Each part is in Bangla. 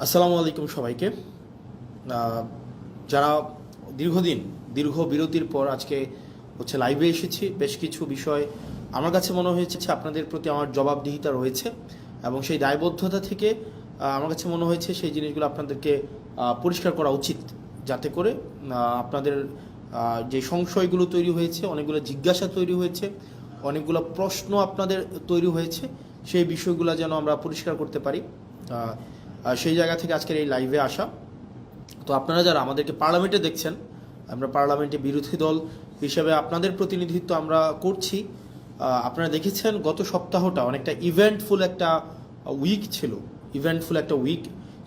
আসসালামু আলাইকুম সবাইকে। যারা দীর্ঘ বিরতির পর আজকে লাইভে এসেছি, বেশ কিছু বিষয় আমার কাছে মনে হয়েছে আপনাদের প্রতি আমার জবাবদিহিতা রয়েছে এবং সেই দায়বদ্ধতা থেকে আমার কাছে মনে হয়েছে সেই জিনিসগুলো আপনাদেরকে পরিষ্কার করা উচিত, যাতে করে আপনাদের যে সংশয়গুলো তৈরি হয়েছে, অনেকগুলো জিজ্ঞাসা তৈরি হয়েছে, অনেকগুলো প্রশ্ন আপনাদের তৈরি হয়েছে, সেই বিষয়গুলো যেন আমরা পরিষ্কার করতে পারি। সেই জায়গা থেকে আজকের এই লাইভে আসা। তো আপনারা যারা আমাদেরকে পার্লামেন্টে দেখছেন, আমরা পার্লামেন্টে বিরোধী দল হিসেবে আপনাদের প্রতিনিধিত্ব আমরা করছি। আপনারা দেখেছেন গত সপ্তাহটা অনেকটা ইভেন্টফুল একটা উইক ছিল,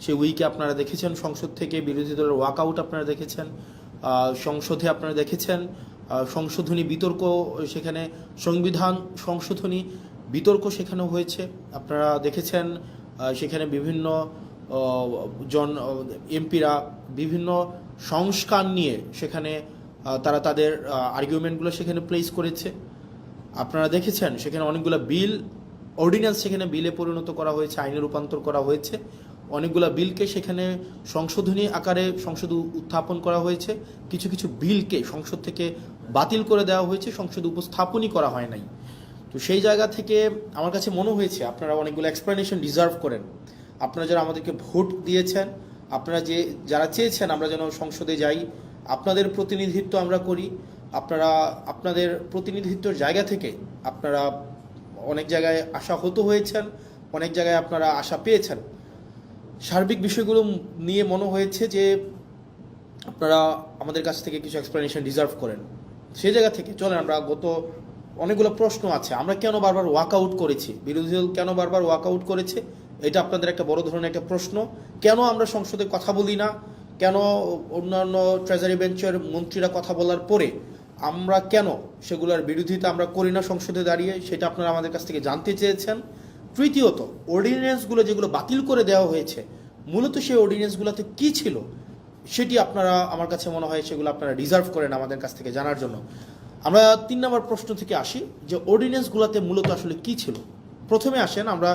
সেই উইকে আপনারা দেখেছেন সংসদ থেকে বিরোধী দলের ওয়াকআউট আপনারা দেখেছেন, সংসদে আপনারা দেখেছেন সংশোধনী বিতর্ক, সেখানে সংবিধান সংশোধনী বিতর্ক সেখানে হয়েছে। আপনারা দেখেছেন সেখানে বিভিন্ন এমপিরা বিভিন্ন সংস্কার নিয়ে সেখানে তারা তাদের আর্গুমেন্টগুলো সেখানে প্লেস করেছে। আপনারা দেখেছেন সেখানে অনেকগুলো অর্ডিন্যান্স সেখানে বিলে পরিণত করা হয়েছে, আইনে রূপান্তর করা হয়েছে। অনেকগুলো বিলকে সেখানে সংশোধনী আকারে সংসদে উত্থাপন করা হয়েছে। কিছু কিছু বিলকে সংসদ থেকে বাতিল করে দেওয়া হয়েছে, সংসদে উপস্থাপনই করা হয় নাই। তো সেই জায়গা থেকে আমার কাছে মনে হয়েছে আপনারা অনেকগুলো এক্সপ্লেনেশন ডিজার্ভ করেন। আপনারা যারা আমাদেরকে ভোট দিয়েছেন, আপনারা যারা চেয়েছেন আমরা যেন সংসদে যাই, আপনাদের প্রতিনিধিত্ব আমরা করি, আপনারা আপনাদের প্রতিনিধিত্বের জায়গা থেকে আপনারা অনেক জায়গায় আশাহত হয়েছেন, অনেক জায়গায় আপনারা আশা পেয়েছেন। সার্বিক বিষয়গুলো নিয়ে মনে হয়েছে যে আপনারা আমাদের কাছ থেকে কিছু এক্সপ্লেনেশন ডিজার্ভ করেন। সেই জায়গা থেকে চলেন আমরা অনেকগুলো প্রশ্ন আছে, আমরা কেন বারবার ওয়াকআউট করেছি, বিরোধী দল কেন বারবার ওয়াকআউট করেছে, এটা আপনাদের একটা বড় ধরনের একটা প্রশ্ন। কেন আমরা সংসদে কথা বলি না, কেন অন্যান্য ট্রেজারি বেঞ্চের মন্ত্রীরা কথা বলার পরে আমরা কেন সেগুলোর বিরোধিতা আমরা করি না সংসদে দাঁড়িয়ে, সেটা আপনারা আমাদের কাছ থেকে জানতে চেয়েছেন। তৃতীয়ত, অর্ডিন্যান্সগুলো যেগুলো বাতিল করে দেওয়া হয়েছে, মূলত সেই অর্ডিন্যান্সগুলোতে কী ছিল সেটি আপনারা, আমার কাছে মনে হয় সেগুলো আপনারা ডিজার্ভ করেন আমাদের কাছ থেকে জানার জন্য। আমরা 3 নম্বর প্রশ্ন থেকে আসি যে অর্ডিন্যান্সগুলোতে মূলত আসলে কী ছিল। প্রথমে আসেন আমরা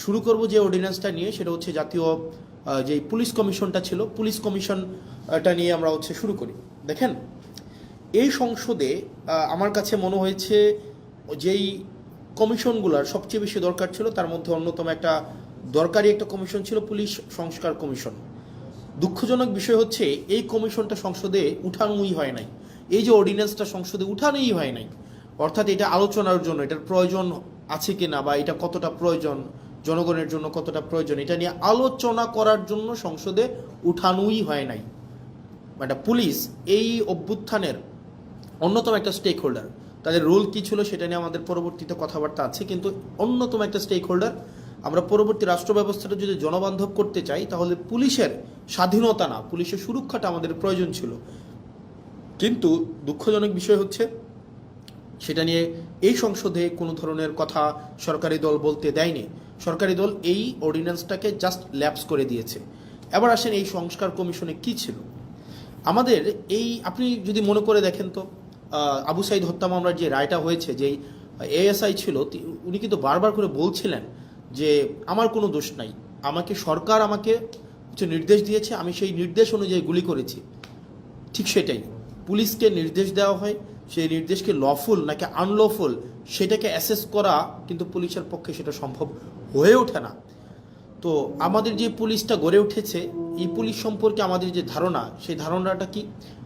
শুরু করব যে অর্ডিন্যান্সটা নিয়ে, সেটা হচ্ছে জাতীয় যে পুলিশ কমিশনটা ছিল, পুলিশ কমিশনটা নিয়ে আমরা শুরু করি। দেখেন, এই সংসদে আমার কাছে মনে হয়েছে যেই কমিশনগুলোর সবচেয়ে বেশি দরকার ছিল তার মধ্যে অন্যতম একটা দরকারি একটা কমিশন ছিল পুলিশ সংস্কার কমিশন। দুঃখজনক বিষয় হচ্ছে এই কমিশনটা সংসদে উঠানোই হয় নাই, এই যে অর্ডিন্যান্সটা সংসদে উঠানোই হয় নাই। অর্থাৎ এটা আলোচনার জন্য এটার প্রয়োজন আছে কিনা বা এটা কতটা প্রয়োজন, জনগণের জন্য কতটা প্রয়োজন, এটা নিয়ে আলোচনা করার জন্য সংসদে উঠানোই হয় নাই। মানে পুলিশ এই অভ্যুত্থানের অন্যতম একটা স্টেক হোল্ডার, তাদের রোল কী ছিল সেটা নিয়ে আমাদের পরবর্তীতে কথাবার্তা আছে, কিন্তু অন্যতম একটা স্টেক হোল্ডার। আমরা পরবর্তী রাষ্ট্র ব্যবস্থাটা যদি জনবান্ধব করতে চাই তাহলে পুলিশের স্বাধীনতা না, পুলিশের সুরক্ষাটা আমাদের প্রয়োজন ছিল। কিন্তু দুঃখজনক বিষয় হচ্ছে সেটা নিয়ে এই সংসদে কোনো ধরনের কথা সরকারি দল বলতে দেয়নি। সরকারি দল এই অর্ডিন্যান্সটাকে জাস্ট ল্যাপস করে দিয়েছে। এবার আসেন এই সংস্কার কমিশনে কি ছিল আমাদের। আপনি যদি মনে করে দেখেন তো আবু সাইদ হত্যা মামলার যে রায়টা হয়েছে, যেই এএসআই ছিল উনি কিন্তু বারবার করে বলছিলেন যে আমার কোনো দোষ নাই, সরকার আমাকে নির্দেশ দিয়েছে, আমি সেই নির্দেশ অনুযায়ী গুলি করেছি। ঠিক সেটাই, পুলিশকে নির্দেশ দেওয়া হয়, সেই নির্দেশকে লফুল নাকি আনলফুল সেটাকে অ্যাসেস করা কিন্তু পুলিশের পক্ষে সেটা সম্ভব হয়ে ওঠে না। তো আমাদের যে পুলিশটা গড়ে উঠেছে, এই পুলিশ সম্পর্কে আমাদের যে ধারণা, সেই ধারণাটা কি,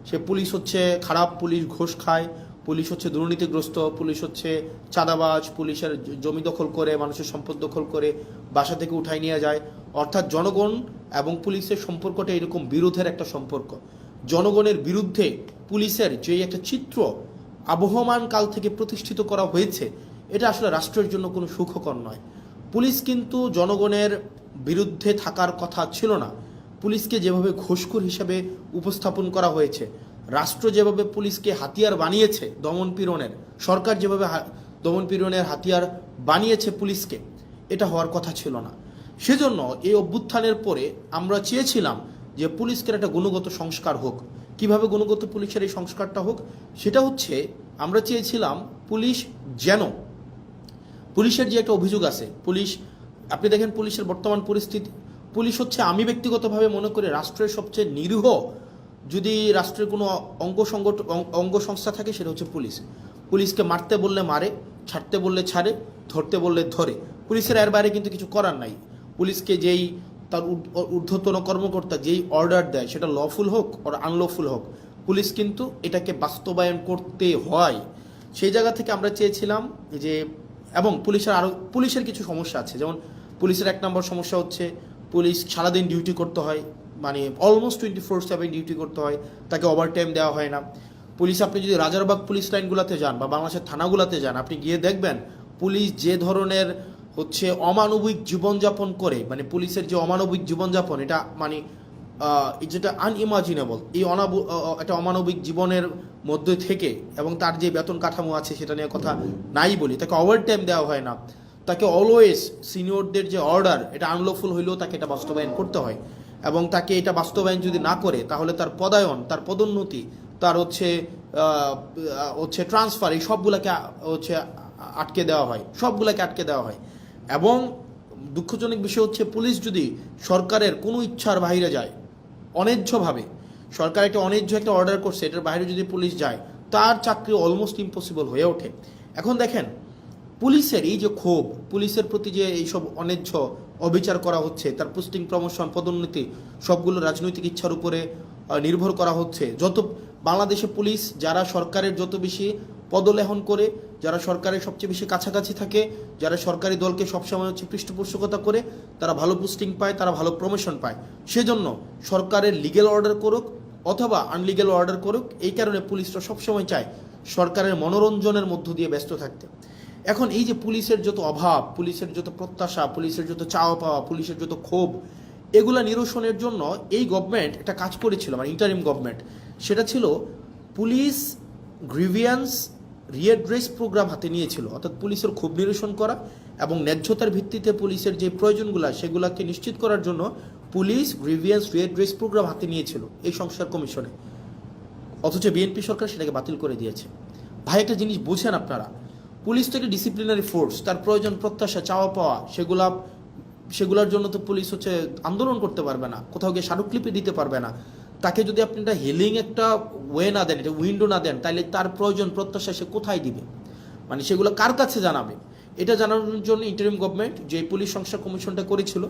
সে পুলিশ হচ্ছে খারাপ, পুলিশ ঘুষ খায়, পুলিশ হচ্ছে দুর্নীতিগ্রস্ত, পুলিশ হচ্ছে চাঁদাবাজ, পুলিশের জমি দখল করে, মানুষের সম্পদ দখল করে বাসা থেকে উঠাই নিয়ে যায়। অর্থাৎ জনগণ এবং পুলিশের সম্পর্কটা এরকম বিরোধের একটা সম্পর্ক। জনগণের বিরুদ্ধে পুলিশের যে একটা চিত্র আবহমান কাল থেকে প্রতিষ্ঠিত করা হয়েছে, এটা আসলে রাষ্ট্রের জন্য কোনো সুখকর নয়। পুলিশ কিন্তু জনগণের বিরুদ্ধে থাকার কথা ছিল না। পুলিশকে যেভাবে ঘুষখোর হিসেবে উপস্থাপন করা হয়েছে, রাষ্ট্র যেভাবে পুলিশকে হাতিয়ার বানিয়েছে দমনপীড়নের, সরকার যেভাবে দমনপীড়নের হাতিয়ার বানিয়েছে পুলিশকে, এটা হওয়ার কথা ছিল না। সেজন্য এই অভ্যুত্থানের পরে আমরা চেয়েছিলাম যে পুলিশকে একটা গুণগত সংস্কার হোক। কিভাবে গুণগত পুলিশের এই সংস্কারটা হোক, সেটা হচ্ছে আমরা চেয়েছিলাম পুলিশের যে একটা অভিযোগ আছে, আপনি দেখেন পুলিশের বর্তমান পরিস্থিতি, পুলিশ হচ্ছে, আমি ব্যক্তিগতভাবে মনে করি রাষ্ট্রের সবচেয়ে নিরীহ যদি রাষ্ট্রের কোনো অঙ্গ সংস্থা থাকে সেটা হচ্ছে পুলিশ। পুলিশকে মারতে বললে মারে, ছাড়তে বললে ছাড়ে, ধরতে বললে ধরে। পুলিশের এর বাইরে কিন্তু কিছু করার নাই। পুলিশকে যেই তার ঊর্ধ্বতন কর্মকর্তা যেই অর্ডার দেয়, সেটা লফুল হোক আর আনলফুল হোক, পুলিশ কিন্তু এটাকে বাস্তবায়ন করতে হয়। সেই জায়গা থেকে আমরা চেয়েছিলাম যে, এবং পুলিশের কিছু সমস্যা আছে। যেমন পুলিশের 1 নম্বর সমস্যা হচ্ছে পুলিশ সারাদিন ডিউটি করতে হয়, মানে অলমোস্ট 24/7 ডিউটি করতে হয়, তাকে ওভারটাইম দেওয়া হয় না। পুলিশ, আপনি যদি রাজারবাগ পুলিশ লাইনগুলোতে যান বা বাংলাদেশের থানাগুলোতে যান, আপনি গিয়ে দেখবেন পুলিশ যে ধরনের হচ্ছে অমানবিক জীবনযাপন করে, মানে পুলিশের যে অমানবিক জীবনযাপন, এটা মানে যেটা আনইমাজিনেবল, এই একটা অমানবিক জীবনের মধ্যে থেকে, এবং তার যে বেতন কাঠামো আছে সেটা নিয়ে কথা নাই বলি, তাকে ওভারটাইম দেওয়া হয় না, তাকে অলওয়েজ সিনিয়রদের যে অর্ডার, এটা আনলফুল হইলেও তাকে এটা বাস্তবায়ন করতে হয়, এবং তাকে এটা বাস্তবায়ন যদি না করে তাহলে তার পদায়ন, তার পদোন্নতি, তার হচ্ছে ট্রান্সফার, এই সবগুলোকে হচ্ছে আটকে দেওয়া হয়। এবং দুঃখজনক বিষয় হচ্ছে, পুলিশ যদি সরকারের কোনো ইচ্ছার বাইরে যায়, অন্যায্যভাবে সরকার একটা অর্ডার করছে, এটার বাইরে যদি পুলিশ যায়, তার চাকরি অলমোস্ট ইম্পসিবল হয়ে ওঠে। এখন দেখেন, পুলিশের এই যে ক্ষোভ, পুলিশের প্রতি যে এইসব অন্যায্য অবিচার করা হচ্ছে, তার পোস্টিং, প্রমোশন, পদোন্নতি সবগুলো রাজনৈতিক ইচ্ছার উপরে নির্ভর করা হচ্ছে। বাংলাদেশে পুলিশ যারা সরকারের যত বেশি পদলেহন করে, যারা সরকারের সবচেয়ে বেশি কাছাকাছি থাকে, যারা সরকারি দলকে সবসময় হচ্ছে পৃষ্ঠপোষকতা করে, তারা ভালো পোস্টিং পায়, তারা ভালো প্রমোশন পায়। সেজন্য সরকারের লিগ্যাল অর্ডার করুক অথবা আনলিগ্যাল অর্ডার করুক, এই কারণে পুলিশরা সবসময় চায় সরকারের মনোরঞ্জনের মধ্য দিয়ে ব্যস্ত থাকতে। এখন এই যে পুলিশের যত অভাব, পুলিশের যত প্রত্যাশা, পুলিশের যত চাওয়া পাওয়া, পুলিশের যত ক্ষোভ, এগুলা নিরসনের জন্য এই গভর্নমেন্ট একটা কাজ করেছিল, মানে ইন্টারিম গভর্নমেন্ট, সেটা ছিল পুলিশ গ্রিভিয়েন্স রিএড্রেস প্রোগ্রাম হাতে নিয়েছিল। অর্থাৎ পুলিশের ক্ষোভ নিরসন করা এবং ন্যায্যতার ভিত্তিতে পুলিশের যে প্রয়োজনগুলো সেগুলোকে নিশ্চিত করার জন্য পুলিশ গ্রিভিয়েন্স রিএড্রেস প্রোগ্রাম হাতে নিয়েছিল এই সংস্কার কমিশনে। অথচ বিএনপি সরকার সেটাকে বাতিল করে দিয়েছে। ভাই, একটা জিনিস বুঝেন আপনারা, পুলিশ তো একটা ডিসিপ্লিনারি ফোর্স, তার প্রয়োজন, প্রত্যাশা, চাওয়া পাওয়া, সেগুলোর জন্য তো পুলিশ হচ্ছে আন্দোলন করতে পারবে না, কোথাও গিয়ে স্মারকলিপি দিতে পারবে না। তাকে যদি আপনি একটা হিলিং একটা ওয়ে না দেন, এটা উইন্ডো না দেন, তাহলে তার প্রয়োজন, প্রত্যাশা সে কোথায় দিবে, মানে সেগুলো কার কাছে জানাবে? এটা জানানোর জন্য ইন্টারিম গভর্নমেন্ট যে পুলিশ সংস্কার কমিশনটা করেছিল,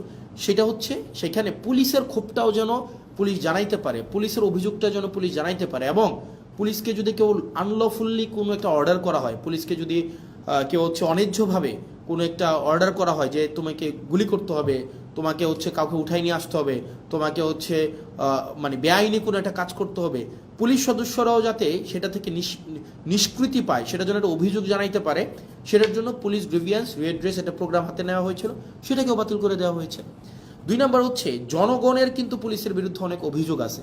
সেটা হচ্ছে সেখানে পুলিশের ক্ষোভটাও যেন পুলিশ জানাইতে পারে, পুলিশের অভিযোগটা যেন পুলিশ জানাইতে পারে। এবং পুলিশকে যদি কেউ আনলফুল্লি কোনো একটা অর্ডার করা হয়, পুলিশকে যদি কেউ হচ্ছে অন্যায্যভাবে কোনো একটা অর্ডার করা হয় যে তোমাকে গুলি করতে হবে, তোমাকে হচ্ছে কাউকে উঠাই নিয়ে আসতে হবে, তোমাকে হচ্ছে মানে বেআইনি কোনো একটা কাজ করতে হবে, পুলিশ সদস্যরাও যাতে সেটা থেকে নিষ্কৃতি পায়, সেটার জন্য একটা অভিযোগ জানাইতে পারে, সেটার জন্য পুলিশ গ্রিভিয়েন্স রিএড্রেস একটা প্রোগ্রাম হাতে নেওয়া হয়েছিল, সেটাকেও বাতিল করে দেওয়া হয়েছে। 2 নম্বর হচ্ছে, জনগণের কিন্তু পুলিশের বিরুদ্ধে অনেক অভিযোগ আছে।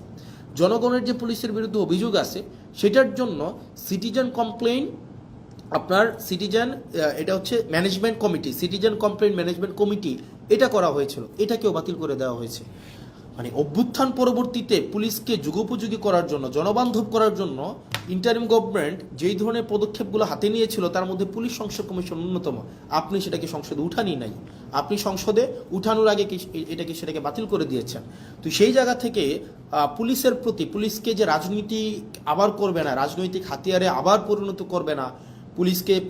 জনগণের যে পুলিশের বিরুদ্ধে অভিযোগ আছে, সেটার জন্য সিটিজেন কমপ্লেইন, এটা হচ্ছে management committee, citizen complain management committee, এটা করা হয়েছিল, এটাকেও বাতিল করে দেওয়া হয়েছে। মানে অভ্যুত্থান পরবর্তীতে পুলিশকে যুগোপযোগী করার জন্য, জনবান্ধব করার জন্য ইন্টারিম গভর্নমেন্ট যেই ধরনের পদক্ষেপগুলো হাতে নিয়েছিল, তার মধ্যে পুলিশ সংস্কার কমিশন অন্যতম। আপনি সেটাকে সংসদে উঠানি নাই, আপনি সংসদে উঠানোর আগে সেটাকে বাতিল করে দিয়েছেন। তো সেই জায়গা থেকে পুলিশের প্রতি, পুলিশকে যে রাজনীতি আবার করবে না, রাজনৈতিক হাতিয়ারে আবার পরিণত করবে না,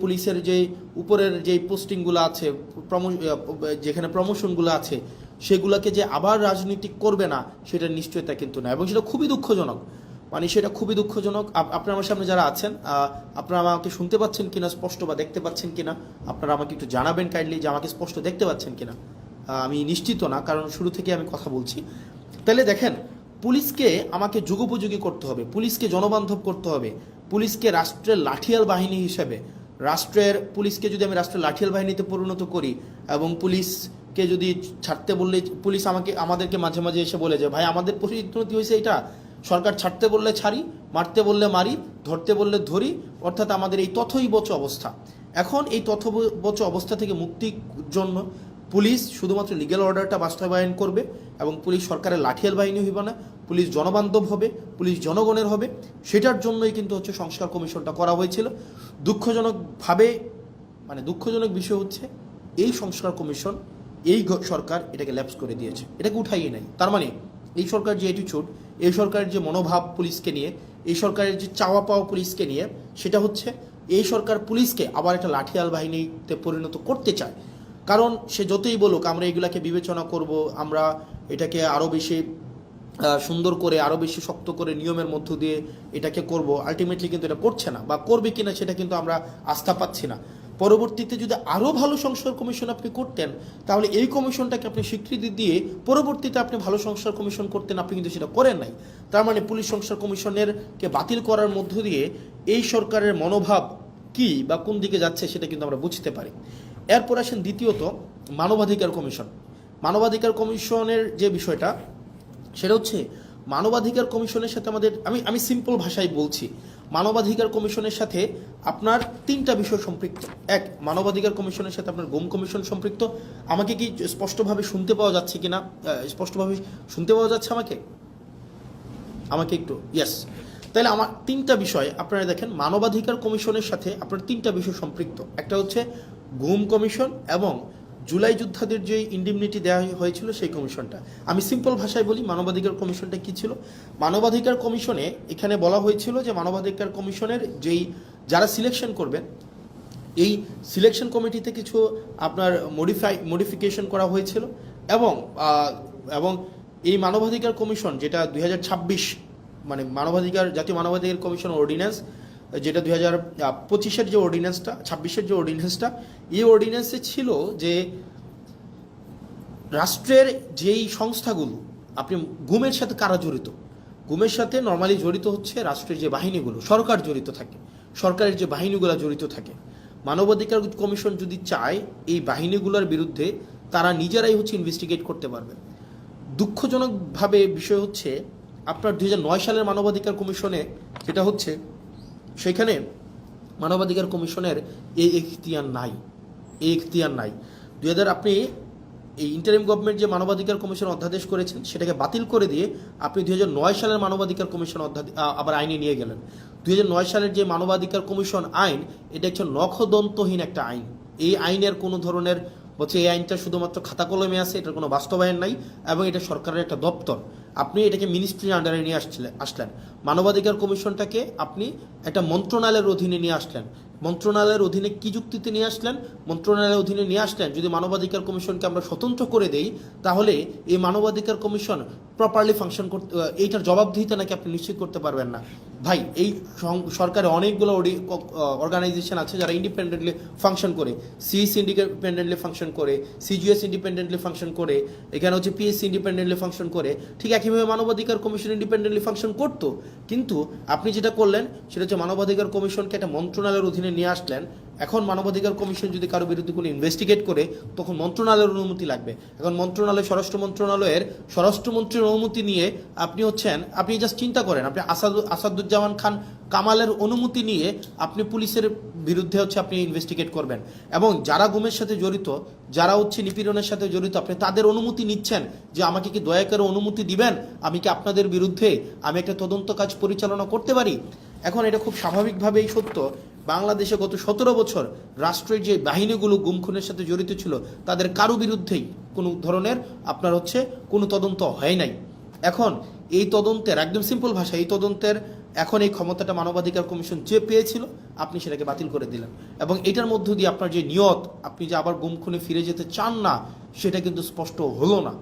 পুলিশের যে উপরের যে পোস্টিংগুলো আছে, যেখানে প্রমোশনগুলো আছে, সেগুলোকে যে আবার রাজনীতিক করবে না, সেটার নিশ্চয়তা কিন্তু না। এবং সেটা খুবই দুঃখজনক, মানে সেটা খুবই দুঃখজনক। আপনারা আমার সামনে যারা আছেন, আপনারা আমাকে শুনতে পাচ্ছেন কিনা স্পষ্ট, বা দেখতে পাচ্ছেন কিনা, আপনারা আমাকে একটু জানাবেন কাইন্ডলি যে আমাকে স্পষ্ট দেখতে পাচ্ছেন কিনা। আমি নিশ্চিত না, কারণ শুরু থেকে আমি কথা বলছি। তাহলে দেখেন, পুলিশকে আমাকে যুগোপযোগী করতে হবে, পুলিশকে জনবান্ধব করতে হবে, পুলিশকে রাষ্ট্রের লাঠিয়াল বাহিনী হিসেবে, পুলিশকে যদি আমি রাষ্ট্রের লাঠিয়াল বাহিনীতে পরিণত করি, এবং পুলিশকে যদি ছাড়তে বললে, পুলিশ আমাদেরকে মাঝে মাঝে এসে বলে যে ভাই আমাদের পরিণতি হয়েছে এটা, সরকার ছাড়তে বললে ছাড়ি, মারতে বললে মারি, ধরতে বললে ধরি, অর্থাৎ আমাদের এই তথৈবচ অবস্থা। এখন এই তথৈবচ অবস্থা থেকে মুক্তির জন্য পুলিশ শুধুমাত্র লিগ্যাল অর্ডারটা বাস্তবায়ন করবে, এবং পুলিশ সরকারের লাঠিয়াল বাহিনী হইবে না, পুলিশ জনবান্ধব হবে, পুলিশ জনগণের হবে। সেটার জন্যই কিন্তু হচ্ছে সংস্কার কমিশনটা করা হয়েছিল। দুঃখজনক বিষয় হচ্ছে, এই সংস্কার কমিশন এই সরকার এটাকে ল্যাপস করে দিয়েছে, এটাকে উঠাইয়ে নাই। তার মানে এই সরকার যে অ্যাটিটিউড, এই সরকারের যে মনোভাব পুলিশকে নিয়ে, এই সরকারের যে চাওয়া পাওয়া পুলিশকে নিয়ে, সেটা হচ্ছে এই সরকার পুলিশকে আবার একটা লাঠিয়াল বাহিনীতে পরিণত করতে চায়। কারণ সে যতই বলুক আমরা এগুলাকে বিবেচনা করব, আমরা এটাকে আরও বেশি সুন্দর করে, আরও বেশি শক্ত করে নিয়মের মধ্য দিয়ে এটাকে করব, আলটিমেটলি কিন্তু এটা করছে না, বা করবে কিনা সেটা কিন্তু আমরা আস্থা পাচ্ছি না। পরবর্তীতে যদি আরও ভালো সংস্কার কমিশন আপনি করতেন, তাহলে এই কমিশনটাকে আপনি স্বীকৃতি দিয়ে পরবর্তীতে আপনি ভালো সংস্কার কমিশন করতেন, আপনি কিন্তু সেটা করেন নাই। তার মানে পুলিশ সংস্কার কমিশনেরকে বাতিল করার মধ্য দিয়ে এই সরকারের মনোভাব কি বা কোন দিকে যাচ্ছে সেটা কিন্তু আমরা বুঝতে পারি। এরপর আসেন দ্বিতীয়ত মানবাধিকার কমিশন। মানবাধিকার কমিশনের যে বিষয়টা, সেটা হচ্ছে মানবাধিকার কমিশনের সাথে আমাদের, আমি সিম্পল ভাষায় বলছি, মানবাধিকার কমিশনের সাথে আপনার তিনটা বিষয় সম্পৃক্ত। এক, মানবাধিকার কমিশনের সাথে আপনার গুম কমিশন সম্পৃক্ত। আমাকে কি স্পষ্টভাবে শুনতে পাওয়া যাচ্ছে কিনা? স্পষ্টভাবে শুনতে পাওয়া যাচ্ছে আমাকে একটু? ইয়েস। তাহলে আমার তিনটা বিষয় আপনারা দেখেন, মানবাধিকার কমিশনের সাথে আপনার তিনটা বিষয় সম্পৃক্ত। একটা হচ্ছে গুম কমিশন এবং জুলাই যোদ্ধাদের যে ইন্ডিমনিটি দেওয়া হয়েছিল সেই কমিশনটা। আমি সিম্পল ভাষায় বলি মানবাধিকার কমিশনটা কি ছিল। মানবাধিকার কমিশনে এখানে বলা হয়েছিল যে মানবাধিকার কমিশনের যারা সিলেকশন করবেন, এই সিলেকশন কমিটিতে কিছু আপনার মডিফিকেশন করা হয়েছিল, এবং এই মানবাধিকার কমিশন যেটা 2026 মানে জাতীয় মানবাধিকার কমিশন অর্ডিন্যান্স, যেটা 2025-এর যে অর্ডিন্যান্সটা, 26-এর যে অর্ডিন্যান্সটা, এই অর্ডিন্যান্সে ছিল যে রাষ্ট্রের যেই সংস্থাগুলো, আপনি গুমের সাথে কারা জড়িত, গুমের সাথে নর্মালি জড়িত হচ্ছে রাষ্ট্রের যে বাহিনীগুলো, সরকার জড়িত থাকে, সরকারের যে বাহিনীগুলো জড়িত থাকে। মানবাধিকার কমিশন যদি চায় এই বাহিনীগুলোর বিরুদ্ধে, তারা নিজেরাই হচ্ছে ইনভেস্টিগেট করতে পারবে। দুঃখজনকভাবে বিষয় হচ্ছে আপনার 2009 সালের মানবাধিকার কমিশনে যেটা হচ্ছে, সেখানে মানবাধিকার কমিশনের এই এখতিয়ার নাই। আপনি এই ইন্টারিম গভর্নমেন্ট যে মানবাধিকার কমিশন অধ্যাদেশ করেছেন সেটাকে বাতিল করে দিয়ে আপনি 2009 সালের মানবাধিকার কমিশন আবার আইনে নিয়ে গেলেন। 2009 সালের যে মানবাধিকার কমিশন আইন, এটা হচ্ছে নখদন্তহীন একটা আইন। এই আইনের কোনো ধরনের এই আইনটা শুধুমাত্র খাতা কলমে আছে, এটার কোনো বাস্তবায়ন নাই, এবং এটা সরকারের একটা দপ্তর। আপনি এটাকে মিনিস্ট্রির আন্ডারে নিয়ে আসলেন। মানবাধিকার কমিশনটাকে আপনি একটা মন্ত্রণালয়ের অধীনে নিয়ে আসলেন। মন্ত্রণালয়ের অধীনে কি যুক্তিতে নিয়ে আসলেন? মন্ত্রণালয়ের অধীনে নিয়ে আসলেন যদি মানবাধিকার কমিশনকে আমরা স্বতন্ত্র করে দেই, তাহলে এই মানবাধিকার কমিশন প্রপারলি ফাংশন করতে, এইটার জবাবদিহিতা নাকি আপনি নিশ্চিত করতে পারবেন না। ভাই, এই সরকারে অনেকগুলো অর্গানাইজেশন আছে যারা ইন্ডিপেন্ডেন্টলি ফাংশন করে। সিএস ইন্ডিপেন্ডেন্টলি ফাংশন করে, সিজিএস ইন্ডিপেন্ডেন্টলি ফাংশন করে, এখানে হচ্ছে পিএসসি ইন্ডিপেন্ডেন্টলি ফাংশন করে। ঠিক একইভাবে মানবাধিকার কমিশন ইন্ডিপেন্ডেন্টলি ফাংশন করতো, কিন্তু আপনি যেটা করলেন সেটা হচ্ছে মানবাধিকার কমিশনকে একটা মন্ত্রণালয়ের অধীনে নিয়ে আসলেন। এখন মানবাধিকার কমিশন যদি কারো বিরুদ্ধে কোনো ইনভেস্টিগেট করে, তখন মন্ত্রণালয়ের অনুমতি লাগবে। এখন স্বরাষ্ট্র মন্ত্রণালয়ের স্বরাষ্ট্রমন্ত্রীর অনুমতি নিয়ে আপনি জাস্ট চিন্তা করেন, আপনি আসাদুজ্জামান খান কামালের অনুমতি নিয়ে আপনি পুলিশের বিরুদ্ধে আপনি ইনভেস্টিগেট করবেন, এবং যারা গুমের সাথে জড়িত, যারা নিপীড়নের সাথে জড়িত, আপনি তাদের অনুমতি নিচ্ছেন যে আমাকে কি দয়া করে অনুমতি দিবেন, আমি কি আপনাদের বিরুদ্ধে একটা তদন্ত কাজ পরিচালনা করতে পারি। এখন এটা খুব স্বাভাবিকভাবেই সত্য, বাংলাদেশে গত 17 বছর রাষ্ট্রের যে বাহিনীগুলো গুম খুনের সাথে জড়িত ছিল, তাদের কারো বিরুদ্ধেই কোনো ধরনের কোনো তদন্ত হয় নাই। এখন এই তদন্তের, একদম সিম্পল ভাষা, এই তদন্তের এখন এই ক্ষমতাটা মানবাধিকার কমিশন যে পেয়েছিল, আপনি সেটাকে বাতিল করে দিলেন, এবং এটার মধ্য দিয়ে আপনার যে নিয়ত, আপনি যে আবার গুম খুনে ফিরে যেতে চান না, সেটা কিন্তু স্পষ্ট হলো না।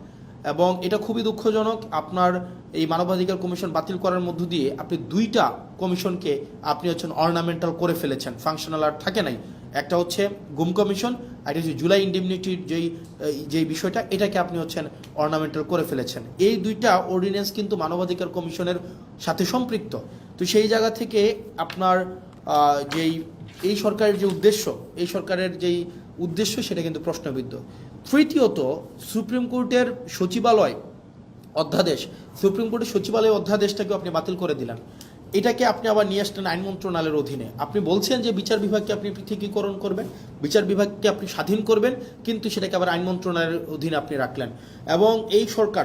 এবং এটা খুবই দুঃখজনক, আপনার এই মানবাধিকার কমিশন বাতিল করার মধ্য দিয়ে আপনি দুইটা কমিশনকে আপনি অর্নামেন্টাল করে ফেলেছেন, ফাংশনাল আর থাকে নাই। একটা হচ্ছে গুম কমিশন, আর এটা হচ্ছে জুলাই ইন্ডিমনিটির যেই বিষয়টা, এটাকে আপনি অর্নামেন্টাল করে ফেলেছেন। এই দুইটা অর্ডিন্যান্স কিন্তু মানবাধিকার কমিশনের সাথে সম্পৃক্ত। তো সেই জায়গা থেকে আপনার এই সরকারের যে উদ্দেশ্য সেটা কিন্তু প্রশ্নবিদ্ধ। তৃতীয়ত, সুপ্রিম কোর্টের সচিবালয় অধ্যাদেশটাকে আপনি বাতিল করে দিলেন। এটাকে আপনি আবার নিয়ে আসলেন আইন মন্ত্রণালয়ের অধীনে। আপনি বলছেন যে বিচার বিভাগকে আপনি পৃথকীকরণ করবেন, বিচার বিভাগকে আপনি স্বাধীন করবেন, কিন্তু সেটাকে আবার আইন মন্ত্রণালয়ের অধীনে আপনি রাখলেন। এবং এই সরকার,